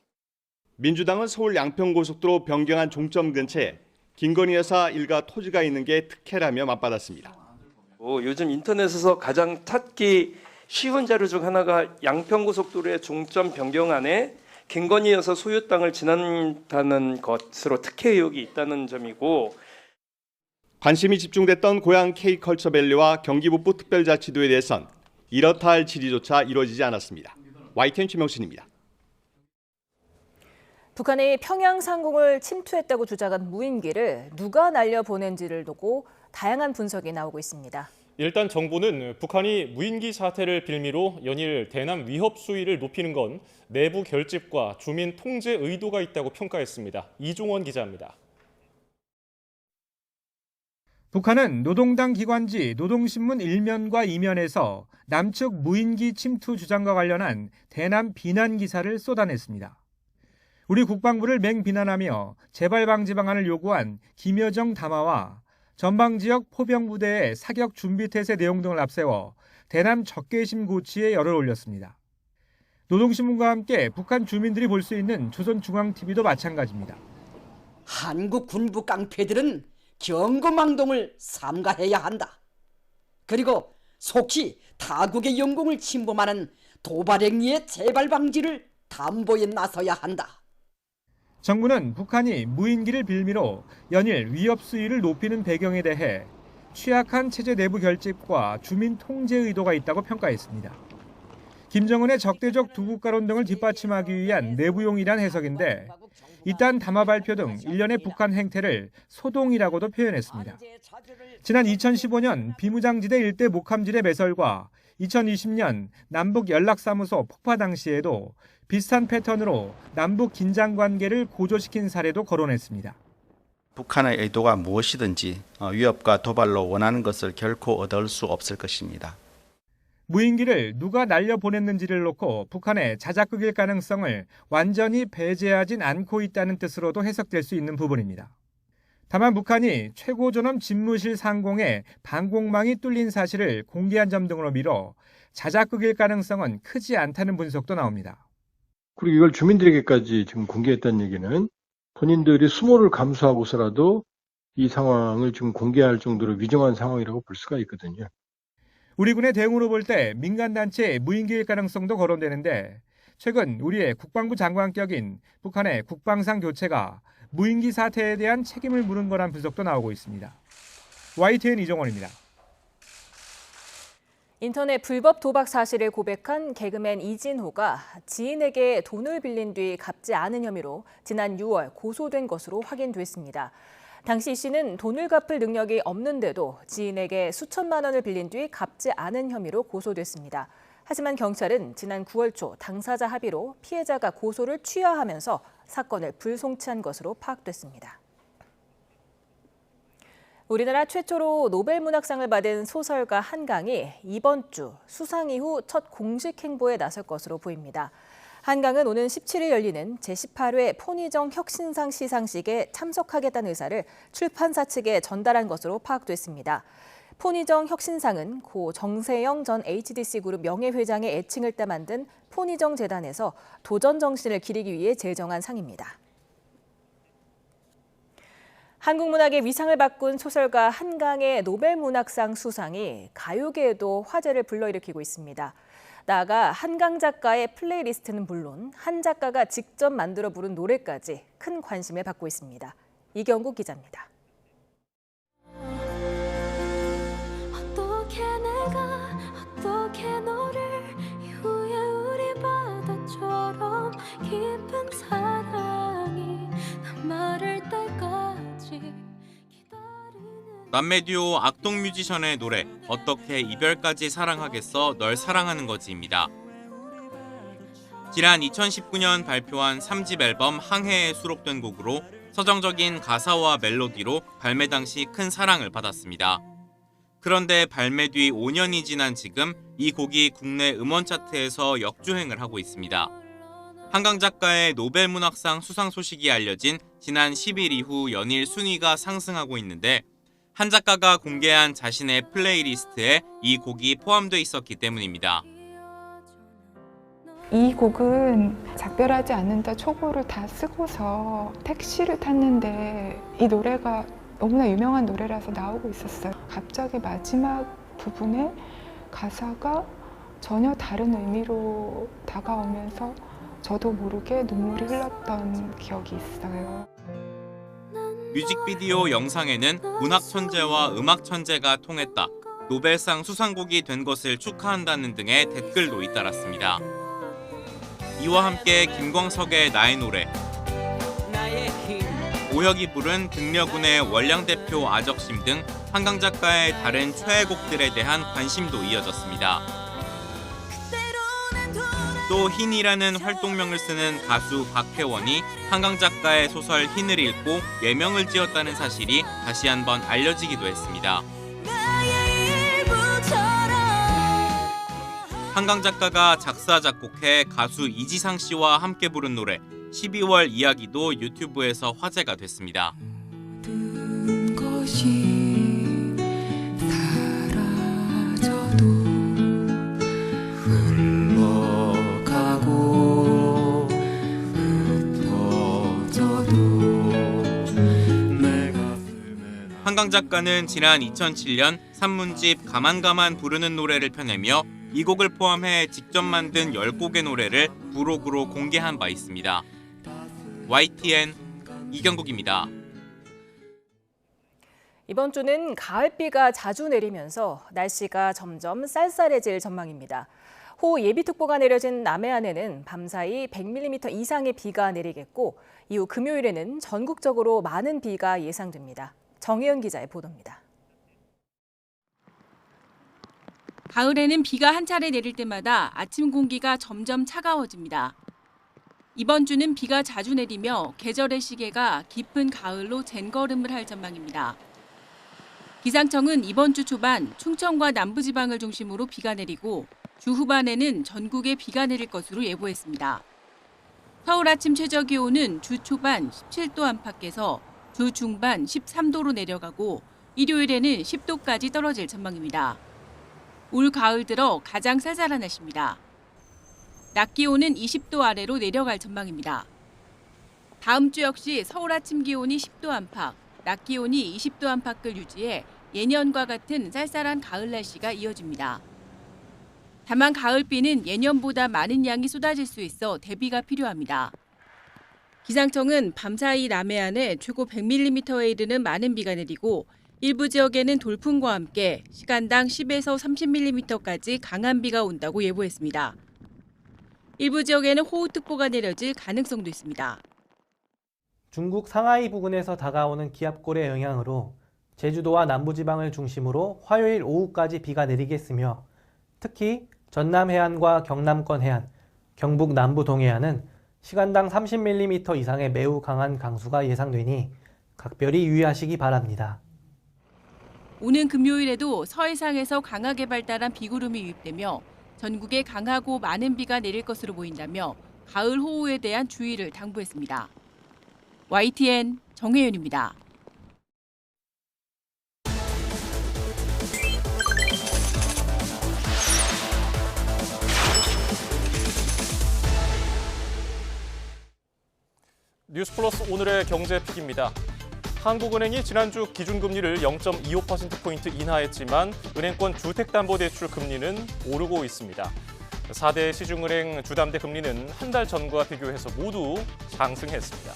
민주당은 서울 양평고속도로 변경한 종점 근처에 김건희 여사 일가 토지가 있는 게 특혜라며 맞받았습니다. 요즘 인터넷에서 가장 찾기 쉬운 자료 중 하나가 양평고속도로의 종점 변경안에 김건희 여사 소유 땅을 지난다는 것으로 특혜 의혹이 있다는 점이고, 관심이 집중됐던 고향 K컬처밸리와 경기북부 특별자치도에 대해선 이렇다 할 질의조차 이루어지지 않았습니다. YTN 최명신입니다. 북한이 평양 상공을 침투했다고 주장한 무인기를 누가 날려보낸지를 두고 다양한 분석이 나오고 있습니다. 일단 정부는 북한이 무인기 사태를 빌미로 연일 대남 위협 수위를 높이는 건 내부 결집과 주민 통제 의도가 있다고 평가했습니다. 이종원 기자입니다. 북한은 노동당 기관지 노동신문 1면과 2면에서 남측 무인기 침투 주장과 관련한 대남 비난 기사를 쏟아냈습니다. 우리 국방부를 맹비난하며 재발 방지 방안을 요구한 김여정 담화와 전방 지역 포병부대의 사격 준비 태세 내용 등을 앞세워 대남 적개심 고취에 열을 올렸습니다. 노동신문과 함께 북한 주민들이 볼 수 있는 조선중앙TV도 마찬가지입니다. 한국 군부 깡패들은 경고망동을 삼가해야 한다. 그리고 속히 타국의 영공을 침범하는 도발행위의 재발 방지를 담보에 나서야 한다. 정부는 북한이 무인기를 빌미로 연일 위협 수위를 높이는 배경에 대해 취약한 체제 내부 결집과 주민 통제 의도가 있다고 평가했습니다. 김정은의 적대적 두 국가론 등을 뒷받침하기 위한 내부용이란 해석인데, 이딴 담화 발표 등 일련의 북한 행태를 소동이라고도 표현했습니다. 지난 2015년 비무장지대 일대 목함질의 매설과 2020년 남북 연락사무소 폭파 당시에도 비슷한 패턴으로 남북 긴장 관계를 고조시킨 사례도 거론했습니다. 북한의 의도가 무엇이든지 위협과 도발로 원하는 것을 결코 얻을 수 없을 것입니다. 무인기를 누가 날려보냈는지를 놓고 북한의 자작극일 가능성을 완전히 배제하진 않고 있다는 뜻으로도 해석될 수 있는 부분입니다. 다만 북한이 최고존엄 집무실 상공에 방공망이 뚫린 사실을 공개한 점 등으로 미뤄 자작극일 가능성은 크지 않다는 분석도 나옵니다. 그리고 이걸 주민들에게까지 지금 공개했다는 얘기는 본인들이 수모를 감수하고서라도 이 상황을 지금 공개할 정도로 위중한 상황이라고 볼 수가 있거든요. 우리 군의 대응으로 볼 때 민간단체의 무인기일 가능성도 거론되는데, 최근 우리의 국방부 장관격인 북한의 국방상 교체가 무인기 사태에 대한 책임을 물은 거란 분석도 나오고 있습니다. YTN 이종원입니다. 인터넷 불법 도박 사실을 고백한 개그맨 이진호가 지인에게 돈을 빌린 뒤 갚지 않은 혐의로 지난 6월 고소된 것으로 확인됐습니다. 당시 이 씨는 돈을 갚을 능력이 없는데도 지인에게 수천만 원을 빌린 뒤 갚지 않은 혐의로 고소됐습니다. 하지만 경찰은 지난 9월 초 당사자 합의로 피해자가 고소를 취하하면서 사건을 불송치한 것으로 파악됐습니다. 우리나라 최초로 노벨문학상을 받은 소설가 한강이 이번 주 수상 이후 첫 공식 행보에 나설 것으로 보입니다. 한강은 오는 17일 열리는 제18회 폰희정 혁신상 시상식에 참석하겠다는 의사를 출판사 측에 전달한 것으로 파악됐습니다. 폰희정 혁신상은 고 정세영 전 HDC그룹 명예회장의 애칭을 따 만든 폰희정 재단에서 도전 정신을 기리기 위해 제정한 상입니다. 한국 문학의 위상을 바꾼 소설가 한강의 노벨문학상 수상이 가요계에도 화제를 불러일으키고 있습니다. 나아가 한강 작가의 플레이리스트는 물론 한 작가가 직접 만들어 부른 노래까지 큰 관심을 받고 있습니다. 이경국 기자입니다. 어떻게 내가 어떻게 너를 이후에 우리 바다처럼 깊은 사랑이 남아를 때까지 남매듀오 악동뮤지션의 노래 어떻게 이별까지 사랑하겠어 널 사랑하는 거지입니다. 지난 2019년 발표한 3집 앨범 항해에 수록된 곡으로 서정적인 가사와 멜로디로 발매 당시 큰 사랑을 받았습니다. 그런데 발매 뒤 5년이 지난 지금 이 곡이 국내 음원 차트에서 역주행을 하고 있습니다. 한강 작가의 노벨문학상 수상 소식이 알려진 지난 10일 이후 연일 순위가 상승하고 있는데 한 작가가 공개한 자신의 플레이리스트에 이 곡이 포함되어 있었기 때문입니다. 이 곡은 작별하지 않는다 초고를 다 쓰고서 택시를 탔는데 이 노래가 너무나 유명한 노래라서 나오고 있었어요. 갑자기 마지막 부분에 가사가 전혀 다른 의미로 다가오면서 저도 모르게 눈물이 흘렀던 기억이 있어요. 뮤직비디오 영상에는 문학 천재와 음악 천재가 통했다, 노벨상 수상곡이 된 것을 축하한다는 등의 댓글도 잇따랐습니다. 이와 함께 김광석의 나의 노래, 오혁이 부른 등려군의 월량대표 아적심 등 한강 작가의 다른 최애곡들에 대한 관심도 이어졌습니다. 또 흰이라는 활동명을 쓰는 가수 박혜원이 한강 작가의 소설 흰을 읽고 예명을 지었다는 사실이 다시 한번 알려지기도 했습니다. 한강 작가가 작사 작곡해 가수 이지상 씨와 함께 부른 노래 12월 이야기도 유튜브에서 화제가 됐습니다. 한강 작가는 지난 2007년 산문집 가만가만 부르는 노래를 펴내며 이 곡을 포함해 직접 만든 10곡의 노래를 부록으로 공개한 바 있습니다. YTN 이경국입니다. 이번 주는 가을비가 자주 내리면서 날씨가 점점 쌀쌀해질 전망입니다. 호우예비특보가 내려진 남해안에는 밤사이 100mm 이상의 비가 내리겠고 이후 금요일에는 전국적으로 많은 비가 예상됩니다. 정혜연 기자의 보도입니다. 가을에는 비가 한 차례 내릴 때마다 아침 공기가 점점 차가워집니다. 이번 주는 비가 자주 내리며 계절의 시계가 깊은 가을로 젠걸음을 할 전망입니다. 기상청은 이번 주 초반 충청과 남부지방을 중심으로 비가 내리고 주 후반에는 전국에 비가 내릴 것으로 예보했습니다. 서울 아침 최저기온은 주 초반 17도 안팎에서 주 중반 13도로 내려가고 일요일에는 10도까지 떨어질 전망입니다. 올 가을 들어 가장 쌀쌀한 날씨입니다. 낮 기온은 20도 아래로 내려갈 전망입니다. 다음 주 역시 서울 아침 기온이 10도 안팎, 낮 기온이 20도 안팎을 유지해 예년과 같은 쌀쌀한 가을 날씨가 이어집니다. 다만 가을비는 예년보다 많은 양이 쏟아질 수 있어 대비가 필요합니다. 기상청은 밤사이 남해안에 최고 100mm에 이르는 많은 비가 내리고 일부 지역에는 돌풍과 함께 시간당 10에서 30mm까지 강한 비가 온다고 예보했습니다. 일부 지역에는 호우특보가 내려질 가능성도 있습니다. 중국 상하이 부근에서 다가오는 기압골의 영향으로 제주도와 남부지방을 중심으로 화요일 오후까지 비가 내리겠으며 특히 전남 해안과 경남권 해안, 경북 남부 동해안은 시간당 30mm 이상의 매우 강한 강수가 예상되니 각별히 유의하시기 바랍니다. 오는 금요일에도 서해상에서 강하게 발달한 비구름이 유입되며 전국에 강하고 많은 비가 내릴 것으로 보인다며 가을 호우에 대한 주의를 당부했습니다. YTN 정혜윤입니다. 뉴스플러스 오늘의 경제픽입니다. 한국은행이 지난주 기준금리를 0.25%포인트 인하했지만 은행권 주택담보대출 금리는 오르고 있습니다. 4대 시중은행 주담대 금리는 한 달 전과 비교해서 모두 상승했습니다.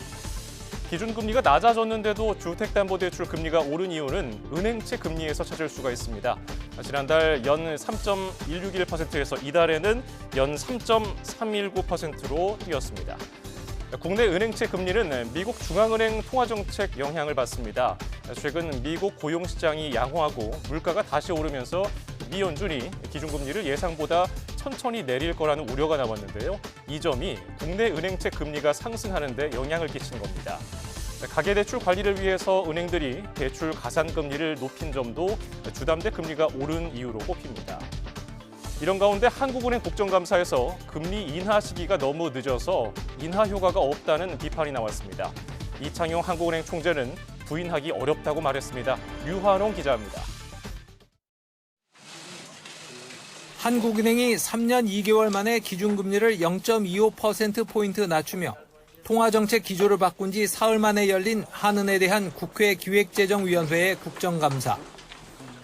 기준금리가 낮아졌는데도 주택담보대출 금리가 오른 이유는 은행채 금리에서 찾을 수가 있습니다. 지난달 연 3.161%에서 이달에는 연 3.319%로 뛰었습니다. 국내 은행채 금리는 미국 중앙은행 통화정책 영향을 받습니다. 최근 미국 고용시장이 양호하고 물가가 다시 오르면서 미 연준이 기준금리를 예상보다 천천히 내릴 거라는 우려가 나왔는데요. 이 점이 국내 은행채 금리가 상승하는 데 영향을 끼친 겁니다. 가계대출 관리를 위해서 은행들이 대출 가산금리를 높인 점도 주담대 금리가 오른 이유로 꼽힙니다. 이런 가운데 한국은행 국정감사에서 금리 인하 시기가 너무 늦어서 인하 효과가 없다는 비판이 나왔습니다. 이창용 한국은행 총재는 부인하기 어렵다고 말했습니다. 류환홍 기자입니다. 한국은행이 3년 2개월 만에 기준금리를 0.25%포인트 낮추며 통화정책 기조를 바꾼 지 사흘 만에 열린 한은에 대한 국회 기획재정위원회의 국정감사.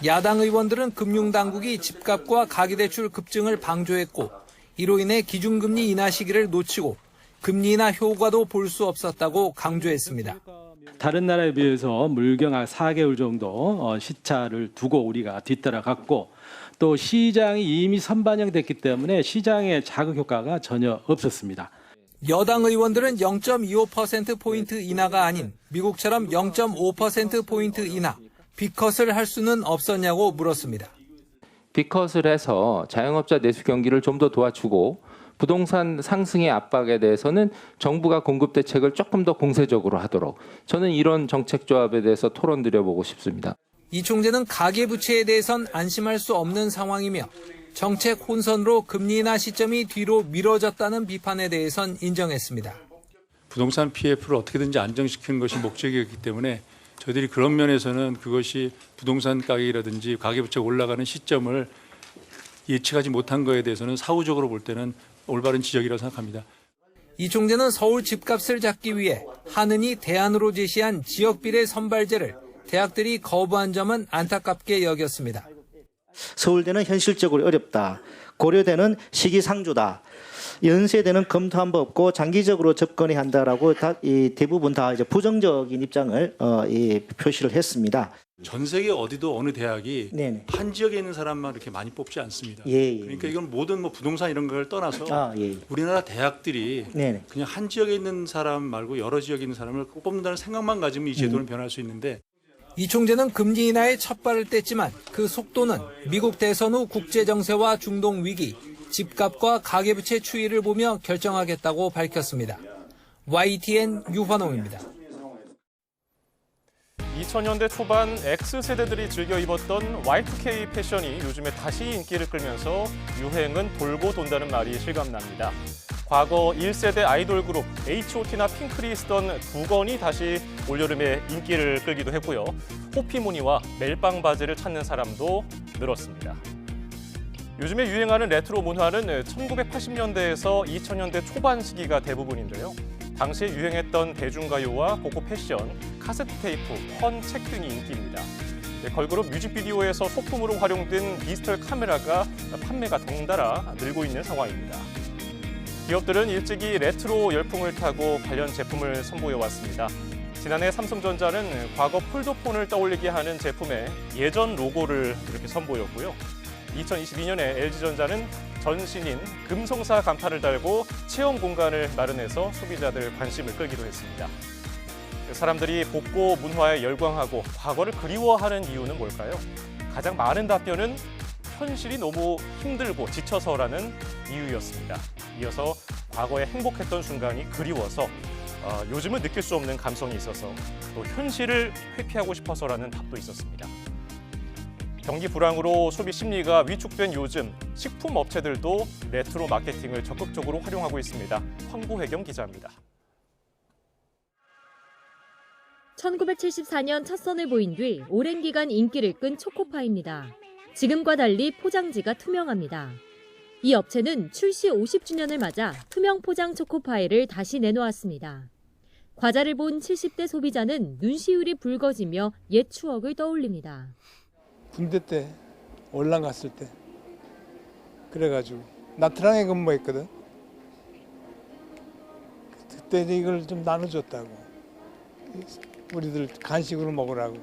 야당 의원들은 금융당국이 집값과 가계대출 급증을 방조했고 이로 인해 기준금리 인하 시기를 놓치고 금리 인하 효과도 볼 수 없었다고 강조했습니다. 다른 나라에 비해서 물경 4개월 정도 시차를 두고 우리가 뒤따라갔고 또 시장이 이미 선반영됐기 때문에 시장의 자극 효과가 전혀 없었습니다. 여당 의원들은 0.25%포인트 인하가 아닌 미국처럼 0.5%포인트 인하, 빅컷을 할 수는 없었냐고 물었습니다. 빅컷을 해서 자영업자 내수 경기를 좀 더 도와주고 부동산 상승의 압박에 대해서는 정부가 공급 대책을 조금 더 공세적으로 하도록 저는 이런 정책 조합에 대해서 토론 드려보고 싶습니다. 이 총재는 가계부채에 대해선 안심할 수 없는 상황이며 정책 혼선으로 금리 인하 시점이 뒤로 미뤄졌다는 비판에 대해선 인정했습니다. 부동산 PF를 어떻게든지 안정시키는 것이 목적이었기 때문에 저희들이 그런 면에서는 그것이 부동산 가격이라든지 가계부채가 올라가는 시점을 예측하지 못한 거에 대해서는 사후적으로 볼 때는 올바른 지적이라고 생각합니다. 이 총재는 서울 집값을 잡기 위해 한은이 대안으로 제시한 지역비례 선발제를 대학들이 거부한 점은 안타깝게 여겼습니다. 서울대는 현실적으로 어렵다. 고려대는 시기상조다. 연세대는 검토한 바 없고 장기적으로 접근해야 한다라고 대부분 다 이제 부정적인 입장을 표시를 했습니다. 전 세계 어디도 어느 대학이 네네. 한 지역에 있는 사람만 이렇게 많이 뽑지 않습니다. 예. 그러니까 이건 모든 부동산 이런 걸 떠나서 예. 우리나라 대학들이 네네. 그냥 한 지역에 있는 사람 말고 여러 지역에 있는 사람을 뽑는다는 생각만 가지면 이 제도는 변할 수 있는데 이 총재는 금리 인하에 첫 발을 뗐지만 그 속도는 미국 대선 후 국제 정세와 중동 위기, 집값과 가계부채 추이를 보며 결정하겠다고 밝혔습니다. YTN 유환홍입니다. 2000년대 초반 X세대들이 즐겨 입었던 Y2K 패션이 요즘에 다시 인기를 끌면서 유행은 돌고 돈다는 말이 실감납니다. 과거 1세대 아이돌 그룹 H.O.T나 핑클이 쓰던 두건이 다시 올여름에 인기를 끌기도 했고요. 호피 무늬와 멜빵 바지를 찾는 사람도 늘었습니다. 요즘에 유행하는 레트로 문화는 1980년대에서 2000년대 초반 시기가 대부분인데요. 당시에 유행했던 대중가요와 고고 패션, 카세트 테이프, 펀, 책 등이 인기입니다. 걸그룹 뮤직비디오에서 소품으로 활용된 디지털 카메라가 판매가 덩달아 늘고 있는 상황입니다. 기업들은 일찍이 레트로 열풍을 타고 관련 제품을 선보여왔습니다. 지난해 삼성전자는 과거 폴더폰을 떠올리게 하는 제품에 예전 로고를 이렇게 선보였고요. 2022년에 LG전자는 전신인 금성사 간판을 달고 체험 공간을 마련해서 소비자들 관심을 끌기도 했습니다. 사람들이 복고 문화에 열광하고 과거를 그리워하는 이유는 뭘까요? 가장 많은 답변은 현실이 너무 힘들고 지쳐서라는 이유였습니다. 이어서 과거에 행복했던 순간이 그리워서 요즘은 느낄 수 없는 감성이 있어서 또 현실을 회피하고 싶어서라는 답도 있었습니다. 경기 불황으로 소비 심리가 위축된 요즘 식품 업체들도 레트로 마케팅을 적극적으로 활용하고 있습니다. 황보혜경 기자입니다. 1974년 첫 선을 보인 뒤 오랜 기간 인기를 끈 초코파이입니다. 지금과 달리 포장지가 투명합니다. 이 업체는 출시 50주년을 맞아 투명 포장 초코파이를 다시 내놓았습니다. 과자를 본 70대 소비자는 눈시울이 붉어지며 옛 추억을 떠올립니다. 군대 때 월남 갔을 때 그래가지고 나트랑에 근무했거든. 그때 이걸 좀 나눠줬다고. 우리들 간식으로 먹으라고.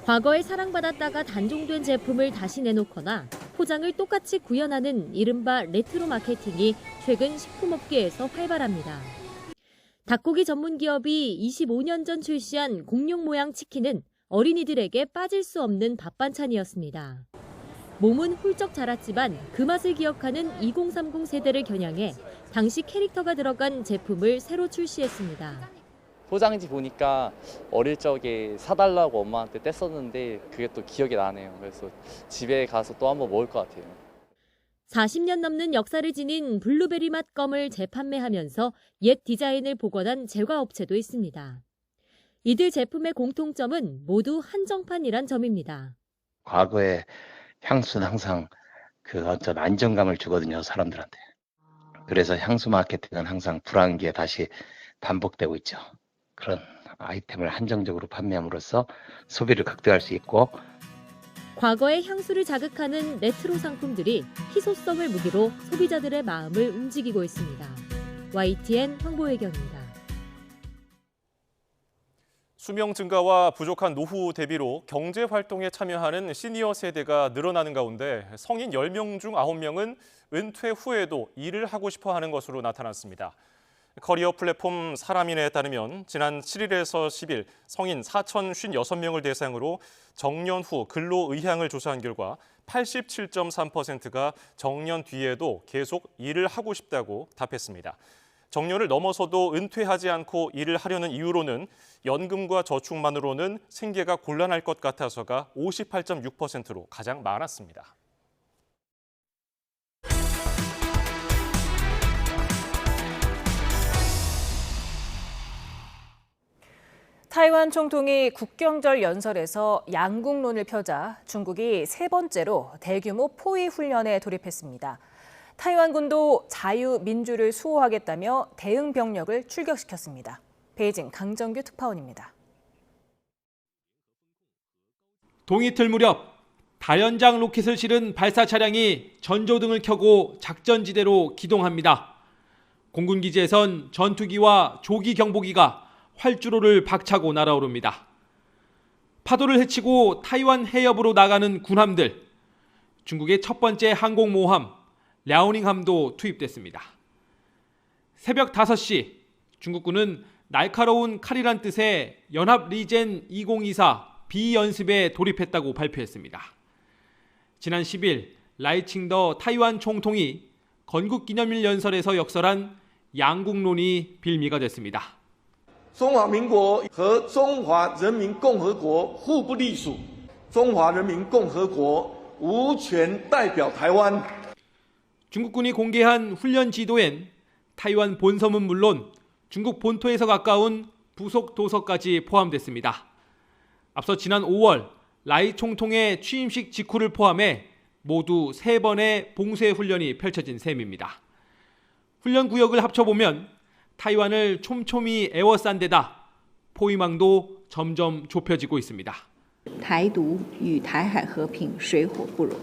과거에 사랑받았다가 단종된 제품을 다시 내놓거나 포장을 똑같이 구현하는 이른바 레트로 마케팅이 최근 식품업계에서 활발합니다. 닭고기 전문 기업이 25년 전 출시한 공룡 모양 치킨은 어린이들에게 빠질 수 없는 밥 반찬이었습니다. 몸은 훌쩍 자랐지만 그 맛을 기억하는 2030 세대를 겨냥해 당시 캐릭터가 들어간 제품을 새로 출시했습니다. 포장지 보니까 어릴 적에 사달라고 엄마한테 뗐었는데 그게 또 기억이 나네요. 그래서 집에 가서 또 한번 먹을 것 같아요. 40년 넘는 역사를 지닌 블루베리 맛 껌을 재판매하면서 옛 디자인을 복원한 제과업체도 있습니다. 이들 제품의 공통점은 모두 한정판이란 점입니다. 과거의 향수는 항상 그 어떤 안정감을 주거든요, 사람들한테. 그래서 향수 마케팅은 항상 불황기에 다시 반복되고 있죠. 그런 아이템을 한정적으로 판매함으로써 소비를 극대화할 수 있고, 과거의 향수를 자극하는 레트로 상품들이 희소성을 무기로 소비자들의 마음을 움직이고 있습니다. YTN 황보혜경입니다. 수명 증가와 부족한 노후 대비로 경제 활동에 참여하는 시니어 세대가 늘어나는 가운데 성인 10명 중 9명은 은퇴 후에도 일을 하고 싶어 하는 것으로 나타났습니다. 커리어 플랫폼 사람인에 따르면 지난 7일에서 10일 성인 4,056명을 대상으로 정년 후 근로 의향을 조사한 결과 87.3%가 정년 뒤에도 계속 일을 하고 싶다고 답했습니다. 정년을 넘어서도 은퇴하지 않고 일을 하려는 이유로는 연금과 저축만으로는 생계가 곤란할 것 같아서가 58.6%로 가장 많았습니다. 타이완 총통이 국경절 연설에서 양국론을 펴자 중국이 세 번째로 대규모 포위 훈련에 돌입했습니다. 타이완군도 자유민주를 수호하겠다며 대응 병력을 출격시켰습니다. 베이징 강정규 특파원입니다. 동이틀 무렵 다연장 로켓을 실은 발사 차량이 전조등을 켜고 작전지대로 기동합니다. 공군기지에선 전투기와 조기 경보기가 활주로를 박차고 날아오릅니다. 파도를 헤치고 타이완 해협으로 나가는 군함들. 중국의 첫 번째 항공모함 랴오닝함도 투입됐습니다. 새벽 5시 중국군은 날카로운 칼이란 뜻의 연합 리젠 2024 비연습에 돌입했다고 발표했습니다. 지난 10일 라이칭더 타이완 총통이 건국기념일 연설에서 역설한 양국론이 빌미가 됐습니다. 中华民国和中华人民共和国互不隶属，中华人民共和国无权代表台湾。 중국군이 공개한 훈련 지도엔 타이완 본섬은 물론 중국 본토에서 가까운 부속 도서까지 포함됐습니다. 앞서 지난 5월 라이 총통의 취임식 직후를 포함해 모두 3번의 봉쇄 훈련이 펼쳐진 셈입니다. 훈련 구역을 합쳐보면 타이완을 촘촘히 에워싼 데다 포위망도 점점 좁혀지고 있습니다. 台独与台海和平水火不容，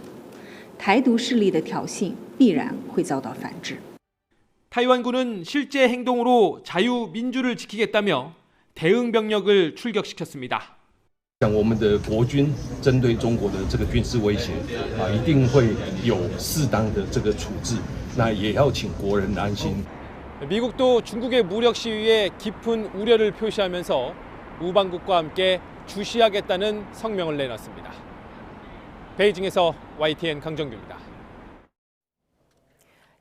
台独势力的挑衅必然会遭到反制。 타이완군은 실제 행동으로 자유민주를 지키겠다며 대응 병력을 출격시켰습니다. 我们的国军针对中国的这个军事威胁一定会有适当的这个处置，那也要请国人安心。 미국도 중국의 무력 시위에 깊은 우려를 표시하면서 우방국과 함께 주시하겠다는 성명을 내놨습니다. 베이징에서 YTN 강정규입니다.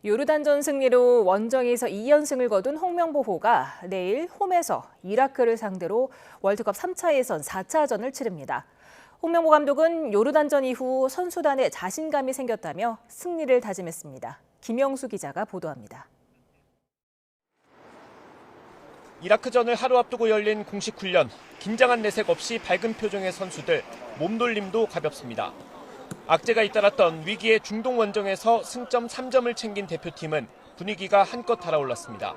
요르단전 승리로 원정에서 2연승을 거둔 홍명보호가 내일 홈에서 이라크를 상대로 월드컵 3차 예선 4차전을 치릅니다. 홍명보 감독은 요르단전 이후 선수단에 자신감이 생겼다며 승리를 다짐했습니다. 김영수 기자가 보도합니다. 이라크전을 하루 앞두고 열린 공식 훈련. 긴장한 내색 없이 밝은 표정의 선수들, 몸놀림도 가볍습니다. 악재가 잇따랐던 위기의 중동 원정에서 승점 3점을 챙긴 대표팀은 분위기가 한껏 달아올랐습니다.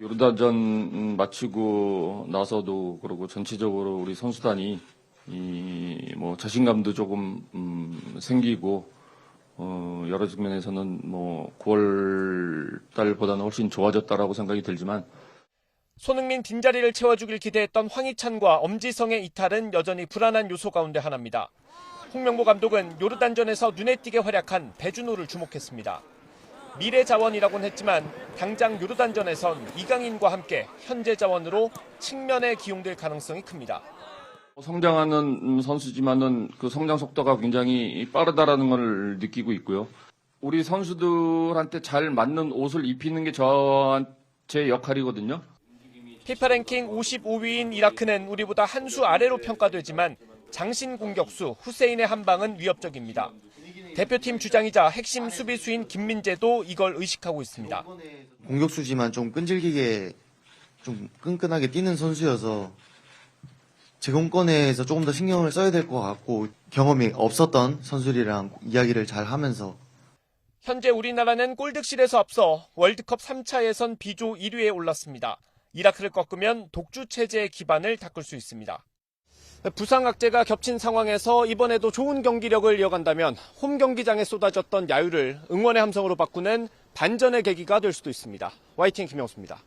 요르단전 마치고 나서도 그러고 전체적으로 우리 선수단이 자신감도 조금 생기고 여러 측면에서는 9월 달보다는 훨씬 좋아졌다라고 생각이 들지만 손흥민 빈자리를 채워주길 기대했던 황희찬과 엄지성의 이탈은 여전히 불안한 요소 가운데 하나입니다. 홍명보 감독은 요르단전에서 눈에 띄게 활약한 배준호를 주목했습니다. 미래 자원이라고는 했지만 당장 요르단전에선 이강인과 함께 현재 자원으로 측면에 기용될 가능성이 큽니다. 성장하는 선수지만은 그 성장 속도가 굉장히 빠르다라는 걸 느끼고 있고요. 우리 선수들한테 잘 맞는 옷을 입히는 게 제 역할이거든요. 피파 랭킹 55위인 이라크는 우리보다 한 수 아래로 평가되지만 장신 공격수 후세인의 한 방은 위협적입니다. 대표팀 주장이자 핵심 수비수인 김민재도 이걸 의식하고 있습니다. 공격수지만 좀 끈질기게 좀 끈끈하게 뛰는 선수여서 제공권에서 조금 더 신경을 써야 될 것 같고 경험이 없었던 선수들이랑 이야기를 잘 하면서 현재 우리나라는 골득실에서 앞서 월드컵 3차 예선 B조 1위에 올랐습니다. 이라크를 꺾으면 독주 체제의 기반을 닦을 수 있습니다. 부상 악재가 겹친 상황에서 이번에도 좋은 경기력을 이어간다면 홈 경기장에 쏟아졌던 야유를 응원의 함성으로 바꾸는 반전의 계기가 될 수도 있습니다. YTN 김영수입니다.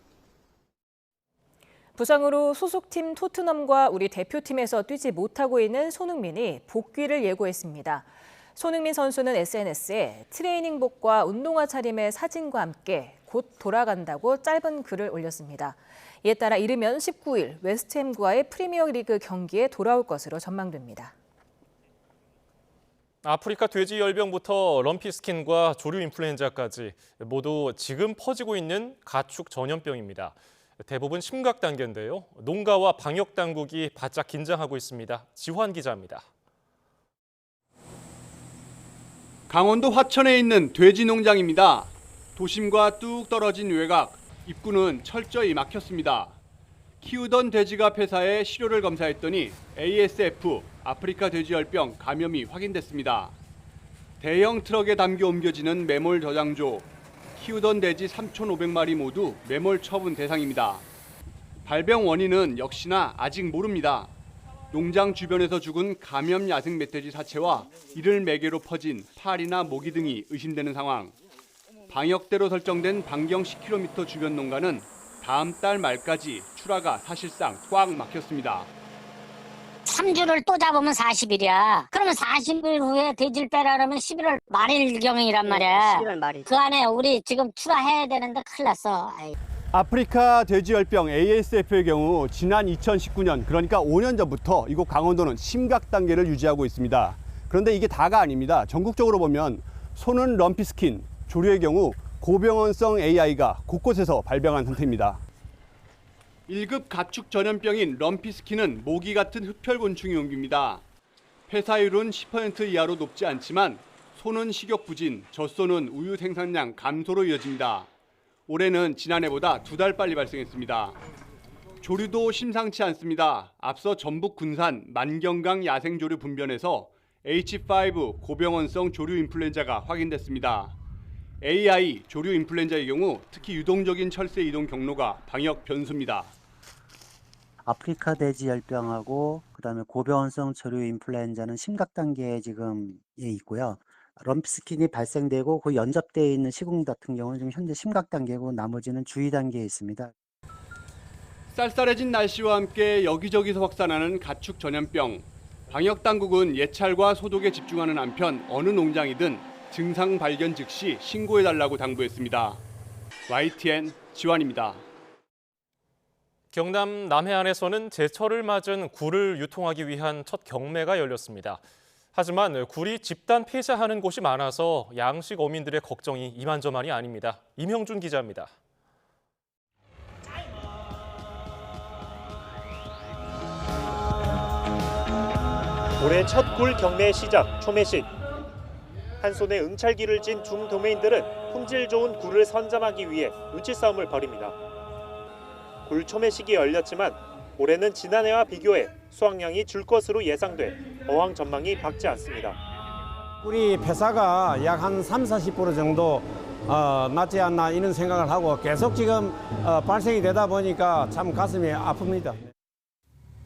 부상으로 소속팀 토트넘과 우리 대표팀에서 뛰지 못하고 있는 손흥민이 복귀를 예고했습니다. 손흥민 선수는 SNS에 트레이닝복과 운동화 차림의 사진과 함께 곧 돌아간다고 짧은 글을 올렸습니다. 이에 따라 이르면 19일 웨스트햄과의 프리미어리그 경기에 돌아올 것으로 전망됩니다. 아프리카 돼지 열병부터 럼피스킨과 조류 인플루엔자까지 모두 지금 퍼지고 있는 가축 전염병입니다. 대부분 심각 단계인데요. 농가와 방역 당국이 바짝 긴장하고 있습니다. 지환 기자입니다. 강원도 화천에 있는 돼지 농장입니다. 도심과 뚝 떨어진 외곽, 입구는 철저히 막혔습니다. 키우던 돼지가 폐사해 시료를 검사했더니 ASF, 아프리카 돼지열병 감염이 확인됐습니다. 대형 트럭에 담겨 옮겨지는 매몰 저장조, 키우던 돼지 3,500마리 모두 매몰 처분 대상입니다. 발병 원인은 역시나 아직 모릅니다. 농장 주변에서 죽은 감염 야생 멧돼지 사체와 이를 매개로 퍼진 파리나 모기 등이 의심되는 상황. 방역대로 설정된 반경 10km 주변 농가는 다음 달 말까지 출하가 사실상 꽉 막혔습니다. 3주를 또 잡으면 40일이야. 그러면 40일 후에 돼지를 빼라 그러면 11월 말일경이란 말이야. 11월 말일. 그 안에 우리 지금 출하해야 되는데 큰일 났어. 아프리카 돼지열병 ASF의 경우 지난 2019년, 그러니까 5년 전부터 이곳 강원도는 심각 단계를 유지하고 있습니다. 그런데 이게 다가 아닙니다. 전국적으로 보면 소는 럼피스킨, 조류의 경우 고병원성 AI가 곳곳에서 발병한 상태입니다. 1급 가축 전염병인 럼피스킨은 모기 같은 흡혈곤충이 옮깁니다. 폐사율은 10% 이하로 높지 않지만 소는 식욕 부진, 젖소는 우유 생산량 감소로 이어집니다. 올해는 지난해보다 2달 빨리 발생했습니다. 조류도 심상치 않습니다. 앞서 전북 군산 만경강 야생조류 분변에서 H5 고병원성 조류 인플루엔자가 확인됐습니다. AI 조류 인플루엔자의 경우 특히 유동적인 철새 이동 경로가 방역 변수입니다. 아프리카 돼지 열병하고 그다음에 고병원성 조류 인플루엔자는 심각 단계에 지금 있고요. 럼피스킨이 발생되고 그 연접되어 있는 시국 같은 경우는 지금 현재 심각 단계고 나머지는 주의 단계에 있습니다. 쌀쌀해진 날씨와 함께 여기저기서 확산하는 가축 전염병. 방역 당국은 예찰과 소독에 집중하는 한편 어느 농장이든 증상 발견 즉시 신고해달라고 당부했습니다. YTN 지환입니다. 경남 남해안에서는 제철을 맞은 굴을 유통하기 위한 첫 경매가 열렸습니다. 하지만 굴이 집단 폐사하는 곳이 많아서 양식 어민들의 걱정이 이만저만이 아닙니다. 임형준 기자입니다. 올해 첫 굴 경매 시작 초매식. 한 손에 응찰기를 쥔 중도매인들은 품질 좋은 굴을 선점하기 위해 눈치 싸움을 벌입니다. 굴 초매식이 열렸지만 올해는 지난해와 비교해 수확량이 줄 것으로 예상돼 어황 전망이 밝지 않습니다. 굴이 폐사가 약 한 30-40% 정도 낮지 않나 이런 생각을 하고 계속 지금 발생이 되다 보니까 참 가슴이 아픕니다.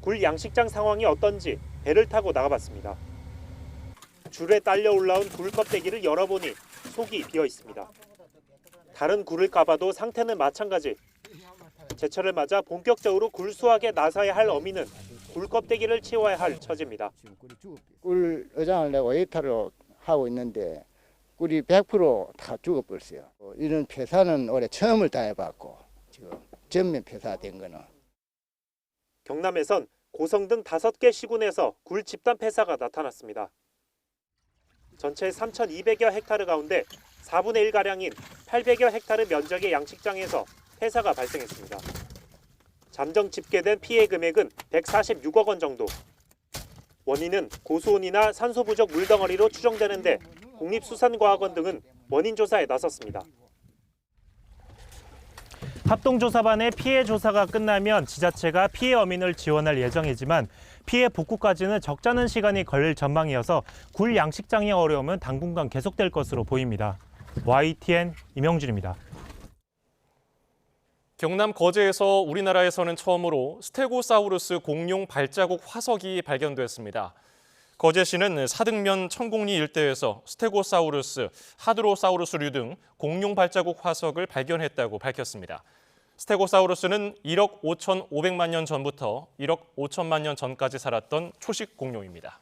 굴 양식장 상황이 어떤지 배를 타고 나가봤습니다. 줄에 딸려 올라온 굴 껍데기를 열어보니 속이 비어 있습니다. 다른 굴을 까봐도 상태는 마찬가지. 제철을 맞아 본격적으로 굴 수확에 나서야 할 어민은 굴 껍데기를 치워야 할 처지입니다. 꿀 어장을 내고 에이타로 하고 있는데 꿀이 100% 다 죽어버렸어요. 이런 폐사는 올해 처음을 당해봤고 지금 전면 폐사된 거는. 경남에선 고성 등 5개 시군에서 굴 집단 폐사가 나타났습니다. 전체 3,200여 헥타르 가운데 4분의 1가량인 800여 헥타르 면적의 양식장에서 폐사가 발생했습니다. 잠정 집계된 피해 금액은 146억 원 정도. 원인은 고수온이나 산소 부족 물덩어리로 추정되는데 국립수산과학원 등은 원인 조사에 나섰습니다. 합동조사반의 피해 조사가 끝나면 지자체가 피해 어민을 지원할 예정이지만 피해 복구까지는 적잖은 시간이 걸릴 전망이어서 굴 양식장의 어려움은 당분간 계속될 것으로 보입니다. YTN 임영준입니다. 경남 거제에서 우리나라에서는 처음으로 스테고사우루스 공룡 발자국 화석이 발견됐습니다. 거제시는 사등면 청곡리 일대에서 스테고사우루스, 하드로사우루스류 등 공룡 발자국 화석을 발견했다고 밝혔습니다. 스테고사우루스는 1억 5,500만 년 전부터 1억 5천만 년 전까지 살았던 초식 공룡입니다.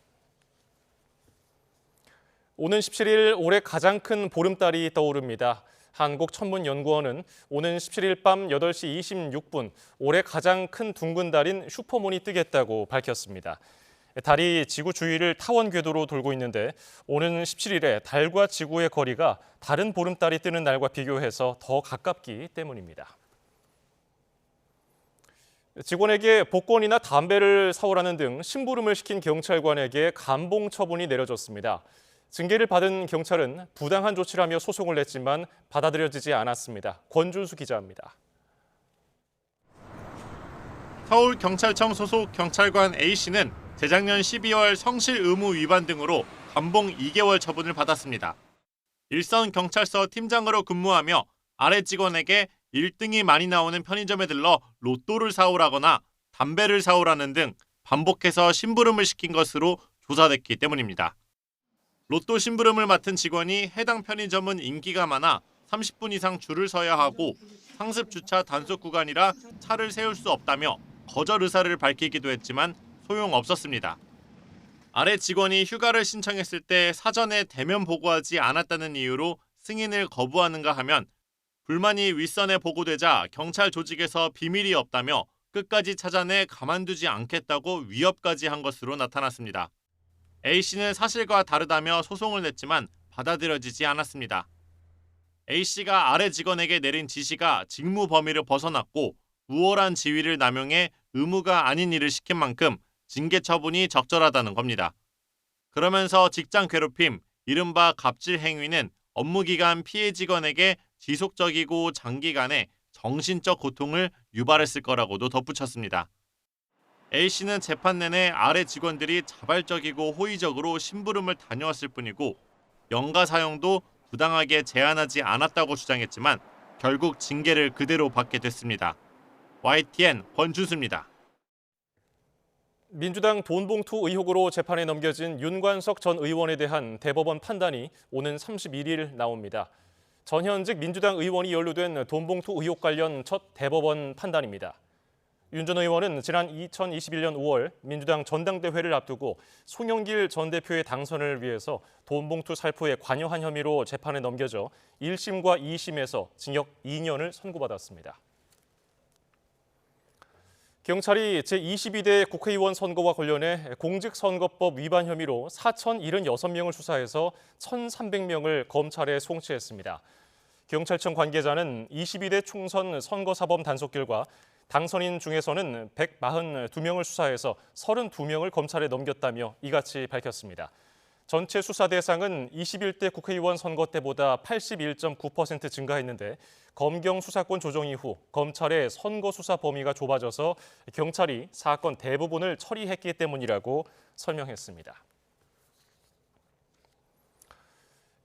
오는 17일 올해 가장 큰 보름달이 떠오릅니다. 한국천문연구원은 오는 17일 밤 8시 26분 올해 가장 큰 둥근 달인 슈퍼문이 뜨겠다고 밝혔습니다. 달이 지구 주위를 타원 궤도로 돌고 있는데 오는 17일에 달과 지구의 거리가 다른 보름달이 뜨는 날과 비교해서 더 가깝기 때문입니다. 직원에게 복권이나 담배를 사오라는 등 심부름을 시킨 경찰관에게 감봉 처분이 내려졌습니다. 징계를 받은 경찰은 부당한 조치라며 소송을 냈지만 받아들여지지 않았습니다. 권준수 기자입니다. 서울경찰청 소속 경찰관 A씨는 재작년 12월 성실 의무 위반 등으로 감봉 2개월 처분을 받았습니다. 일선 경찰서 팀장으로 근무하며 아래 직원에게 1등이 많이 나오는 편의점에 들러 로또를 사오라거나 담배를 사오라는 등 반복해서 심부름을 시킨 것으로 조사됐기 때문입니다. 로또 심부름을 맡은 직원이 해당 편의점은 인기가 많아 30분 이상 줄을 서야 하고 상습 주차 단속 구간이라 차를 세울 수 없다며 거절 의사를 밝히기도 했지만 소용없었습니다. 아래 직원이 휴가를 신청했을 때 사전에 대면 보고하지 않았다는 이유로 승인을 거부하는가 하면 불만이 윗선에 보고되자 경찰 조직에서 비밀이 없다며 끝까지 찾아내 가만두지 않겠다고 위협까지 한 것으로 나타났습니다. A씨는 사실과 다르다며 소송을 냈지만 받아들여지지 않았습니다. A씨가 아래 직원에게 내린 지시가 직무 범위를 벗어났고 우월한 지위를 남용해 의무가 아닌 일을 시킨 만큼 징계 처분이 적절하다는 겁니다. 그러면서 직장 괴롭힘, 이른바 갑질 행위는 업무기간 피해 직원에게 지속적이고 장기간의 정신적 고통을 유발했을 거라고도 덧붙였습니다. A씨는 재판 내내 아래 직원들이 자발적이고 호의적으로 심부름을 다녀왔을 뿐이고 연가 사용도 부당하게 제한하지 않았다고 주장했지만 결국 징계를 그대로 받게 됐습니다. YTN 권준수입니다. 민주당 돈봉투 의혹으로 재판에 넘겨진 윤관석 전 의원에 대한 대법원 판단이 오는 31일 나옵니다. 전현직 민주당 의원이 연루된 돈봉투 의혹 관련 첫 대법원 판단입니다. 윤 전 의원은 지난 2021년 5월 민주당 전당대회를 앞두고 송영길 전 대표의 당선을 위해서 돈봉투 살포에 관여한 혐의로 재판에 넘겨져 1심과 2심에서 징역 2년을 선고받았습니다. 경찰이 제22대 국회의원 선거와 관련해 공직선거법 위반 혐의로 4,076명을 수사해서 1,300명을 검찰에 송치했습니다. 경찰청 관계자는 22대 총선 선거사범 단속 결과 당선인 중에서는 142명을 수사해서 32명을 검찰에 넘겼다며 이같이 밝혔습니다. 전체 수사 대상은 21대 국회의원 선거 때보다 81.9% 증가했는데 검경 수사권 조정 이후 검찰의 선거 수사 범위가 좁아져서 경찰이 사건 대부분을 처리했기 때문이라고 설명했습니다.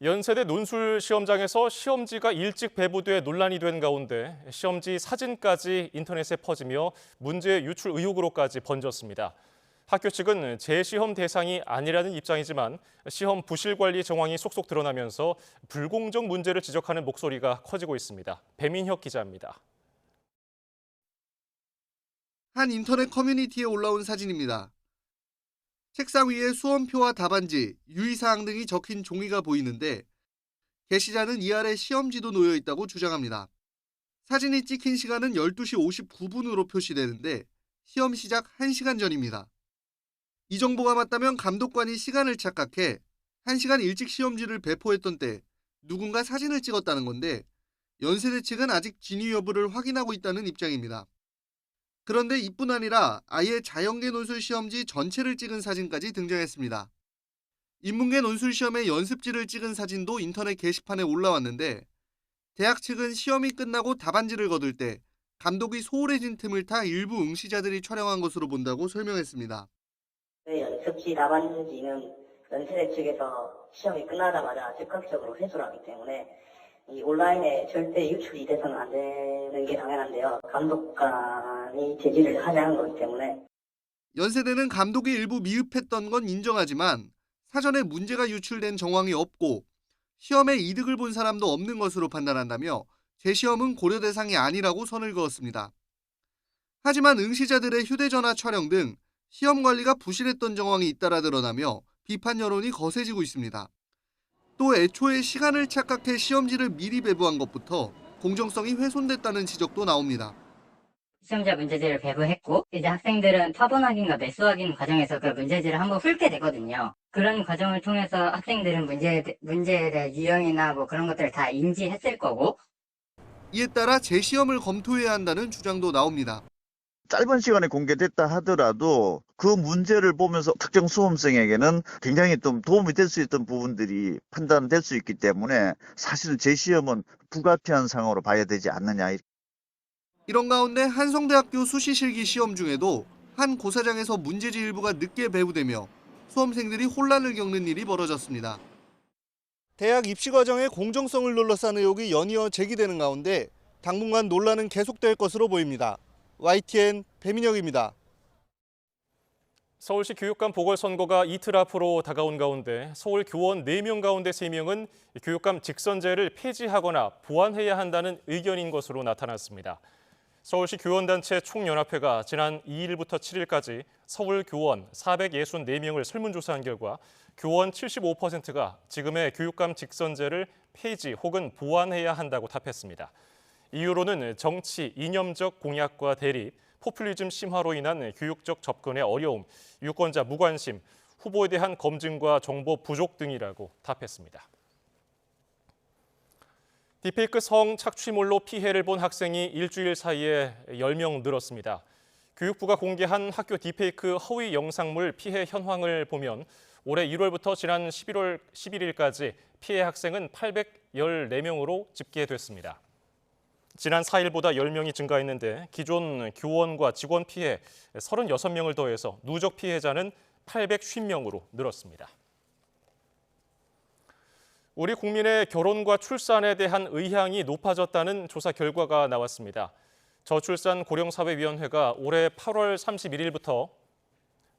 연세대 논술 시험장에서 시험지가 일찍 배부돼 논란이 된 가운데 시험지 사진까지 인터넷에 퍼지며 문제 유출 의혹으로까지 번졌습니다. 학교 측은 재시험 대상이 아니라는 입장이지만 시험 부실 관리 정황이 속속 드러나면서 불공정 문제를 지적하는 목소리가 커지고 있습니다. 배민혁 기자입니다. 한 인터넷 커뮤니티에 올라온 사진입니다. 책상 위에 수험표와 답안지, 유의사항 등이 적힌 종이가 보이는데 게시자는 이 아래 시험지도 놓여 있다고 주장합니다. 사진이 찍힌 시간은 12시 59분으로 표시되는데 시험 시작 1시간 전입니다. 이 정보가 맞다면 감독관이 시간을 착각해 1시간 일찍 시험지를 배포했던 때 누군가 사진을 찍었다는 건데 연세대 측은 아직 진위 여부를 확인하고 있다는 입장입니다. 그런데 이뿐 아니라 아예 자연계 논술 시험지 전체를 찍은 사진까지 등장했습니다. 인문계 논술 시험의 연습지를 찍은 사진도 인터넷 게시판에 올라왔는데 대학 측은 시험이 끝나고 답안지를 거둘 때 감독이 소홀해진 틈을 타 일부 응시자들이 촬영한 것으로 본다고 설명했습니다. 연습지 답안지는 연세대 측에서 시험이 끝나자마자 즉각적으로 회수를 하기 때문에 이 온라인에 절대 유출이 돼서는 안 되는 게 당연한데요. 감독관이 제지를 하지 않은 거기 때문에. 연세대는 감독이 일부 미흡했던 건 인정하지만 사전에 문제가 유출된 정황이 없고 시험에 이득을 본 사람도 없는 것으로 판단한다며 재시험은 고려 대상이 아니라고 선을 그었습니다. 하지만 응시자들의 휴대전화 촬영 등 시험 관리가 부실했던 정황이 잇따라 드러나며 비판 여론이 거세지고 있습니다. 또 애초에 시간을 착각해 시험지를 미리 배부한 것부터 공정성이 훼손됐다는 지적도 나옵니다. 시험자 문제지를 배부했고 이제 학생들은 파본 확인과 매수 확인 과정에서 그 문제지를 한번 훑게 되거든요. 그런 과정을 통해서 학생들은 문제에 대한 유형이나 뭐 그런 것들을 다 인지했을 거고 이에 따라 재시험을 검토해야 한다는 주장도 나옵니다. 짧은 시간에 공개됐다 하더라도 그 문제를 보면서 특정 수험생에게는 굉장히 좀 도움이 될 수 있던 부분들이 판단될 수 있기 때문에 사실은 재시험은 불가피한 상황으로 봐야 되지 않느냐. 이런 가운데 한성대학교 수시실기 시험 중에도 한 고사장에서 문제지 일부가 늦게 배부되며 수험생들이 혼란을 겪는 일이 벌어졌습니다. 대학 입시 과정의 공정성을 둘러싼 의혹이 연이어 제기되는 가운데 당분간 논란은 계속될 것으로 보입니다. YTN 배민혁입니다. 서울시 교육감 보궐선거가 이틀 앞으로 다가온 가운데 서울 교원 4명 가운데 3명은 교육감 직선제를 폐지하거나 보완해야 한다는 의견인 것으로 나타났습니다. 서울시 교원단체 총연합회가 지난 2일부터 7일까지 서울 교원 464명을 설문조사한 결과 교원 75%가 지금의 교육감 직선제를 폐지 혹은 보완해야 한다고 답했습니다. 이유로는 정치, 이념적 공약과 대립, 포퓰리즘 심화로 인한 교육적 접근의 어려움, 유권자 무관심, 후보에 대한 검증과 정보 부족 등이라고 답했습니다. 딥페이크 성 착취물로 피해를 본 학생이 일주일 사이에 10명 늘었습니다. 교육부가 공개한 학교 딥페이크 허위 영상물 피해 현황을 보면 올해 1월부터 지난 11월 11일까지 피해 학생은 814명으로 집계됐습니다. 지난 4일보다 10명이 증가했는데 기존 교원과 직원 피해 36명을 더해서 누적 피해자는 850명으로 늘었습니다. 우리 국민의 결혼과 출산에 대한 의향이 높아졌다는 조사 결과가 나왔습니다. 저출산 고령사회위원회가 올해 8월 31일부터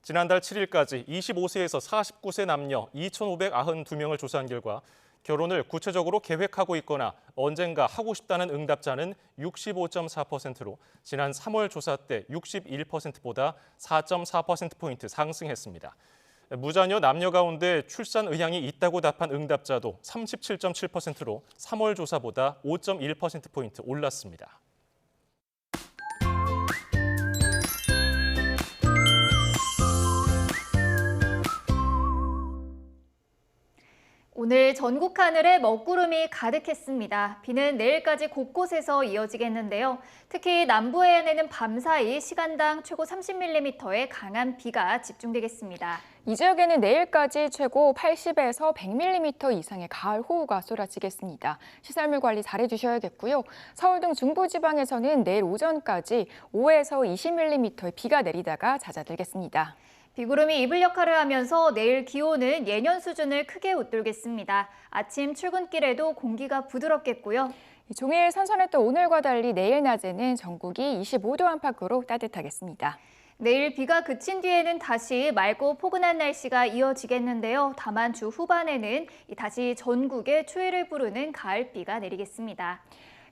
지난달 7일까지 25세에서 49세 남녀 2,592명을 조사한 결과 결혼을 구체적으로 계획하고 있거나 언젠가 하고 싶다는 응답자는 65.4%로 지난 3월 조사 때 61%보다 4.4%포인트 상승했습니다. 무자녀 남녀 가운데 출산 의향이 있다고 답한 응답자도 37.7%로 3월 조사보다 5.1%포인트 올랐습니다. 오늘 전국 하늘에 먹구름이 가득했습니다. 비는 내일까지 곳곳에서 이어지겠는데요. 특히 남부 해안에는 밤사이 시간당 최고 30mm의 강한 비가 집중되겠습니다. 이 지역에는 내일까지 최고 80에서 100mm 이상의 가을 호우가 쏟아지겠습니다. 시설물 관리 잘해주셔야겠고요. 서울 등 중부지방에서는 내일 오전까지 5에서 20mm의 비가 내리다가 잦아들겠습니다. 비구름이 이불 역할을 하면서 내일 기온은 예년 수준을 크게 웃돌겠습니다. 아침 출근길에도 공기가 부드럽겠고요. 종일 선선했던 오늘과 달리 내일 낮에는 전국이 25도 안팎으로 따뜻하겠습니다. 내일 비가 그친 뒤에는 다시 맑고 포근한 날씨가 이어지겠는데요. 다만 주 후반에는 다시 전국에 추위를 부르는 가을비가 내리겠습니다.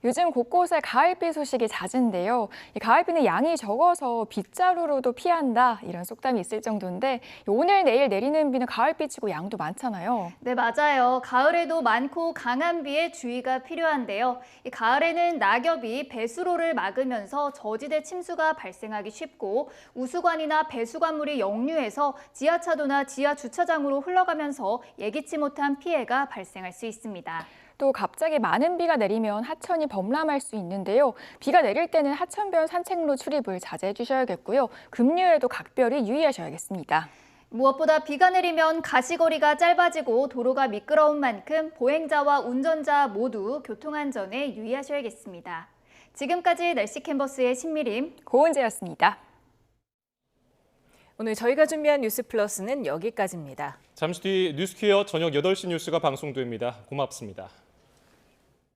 요즘 곳곳에 가을비 소식이 잦은데요. 이 가을비는 양이 적어서 빗자루로도 피한다 이런 속담이 있을 정도인데 오늘 내일 내리는 비는 가을비치고 양도 많잖아요. 네, 맞아요. 가을에도 많고 강한 비에 주의가 필요한데요. 이 가을에는 낙엽이 배수로를 막으면서 저지대 침수가 발생하기 쉽고 우수관이나 배수관물이 역류해서 지하차도나 지하주차장으로 흘러가면서 예기치 못한 피해가 발생할 수 있습니다. 또 갑자기 많은 비가 내리면 하천이 범람할 수 있는데요. 비가 내릴 때는 하천변 산책로 출입을 자제해 주셔야겠고요. 급류에도 각별히 유의하셔야겠습니다. 무엇보다 비가 내리면 가시거리가 짧아지고 도로가 미끄러운 만큼 보행자와 운전자 모두 교통안전에 유의하셔야겠습니다. 지금까지 날씨 캔버스의 신미림, 고은재였습니다. 오늘 저희가 준비한 뉴스 플러스는 여기까지입니다. 잠시 뒤 뉴스퀴어 저녁 8시 뉴스가 방송됩니다. 고맙습니다.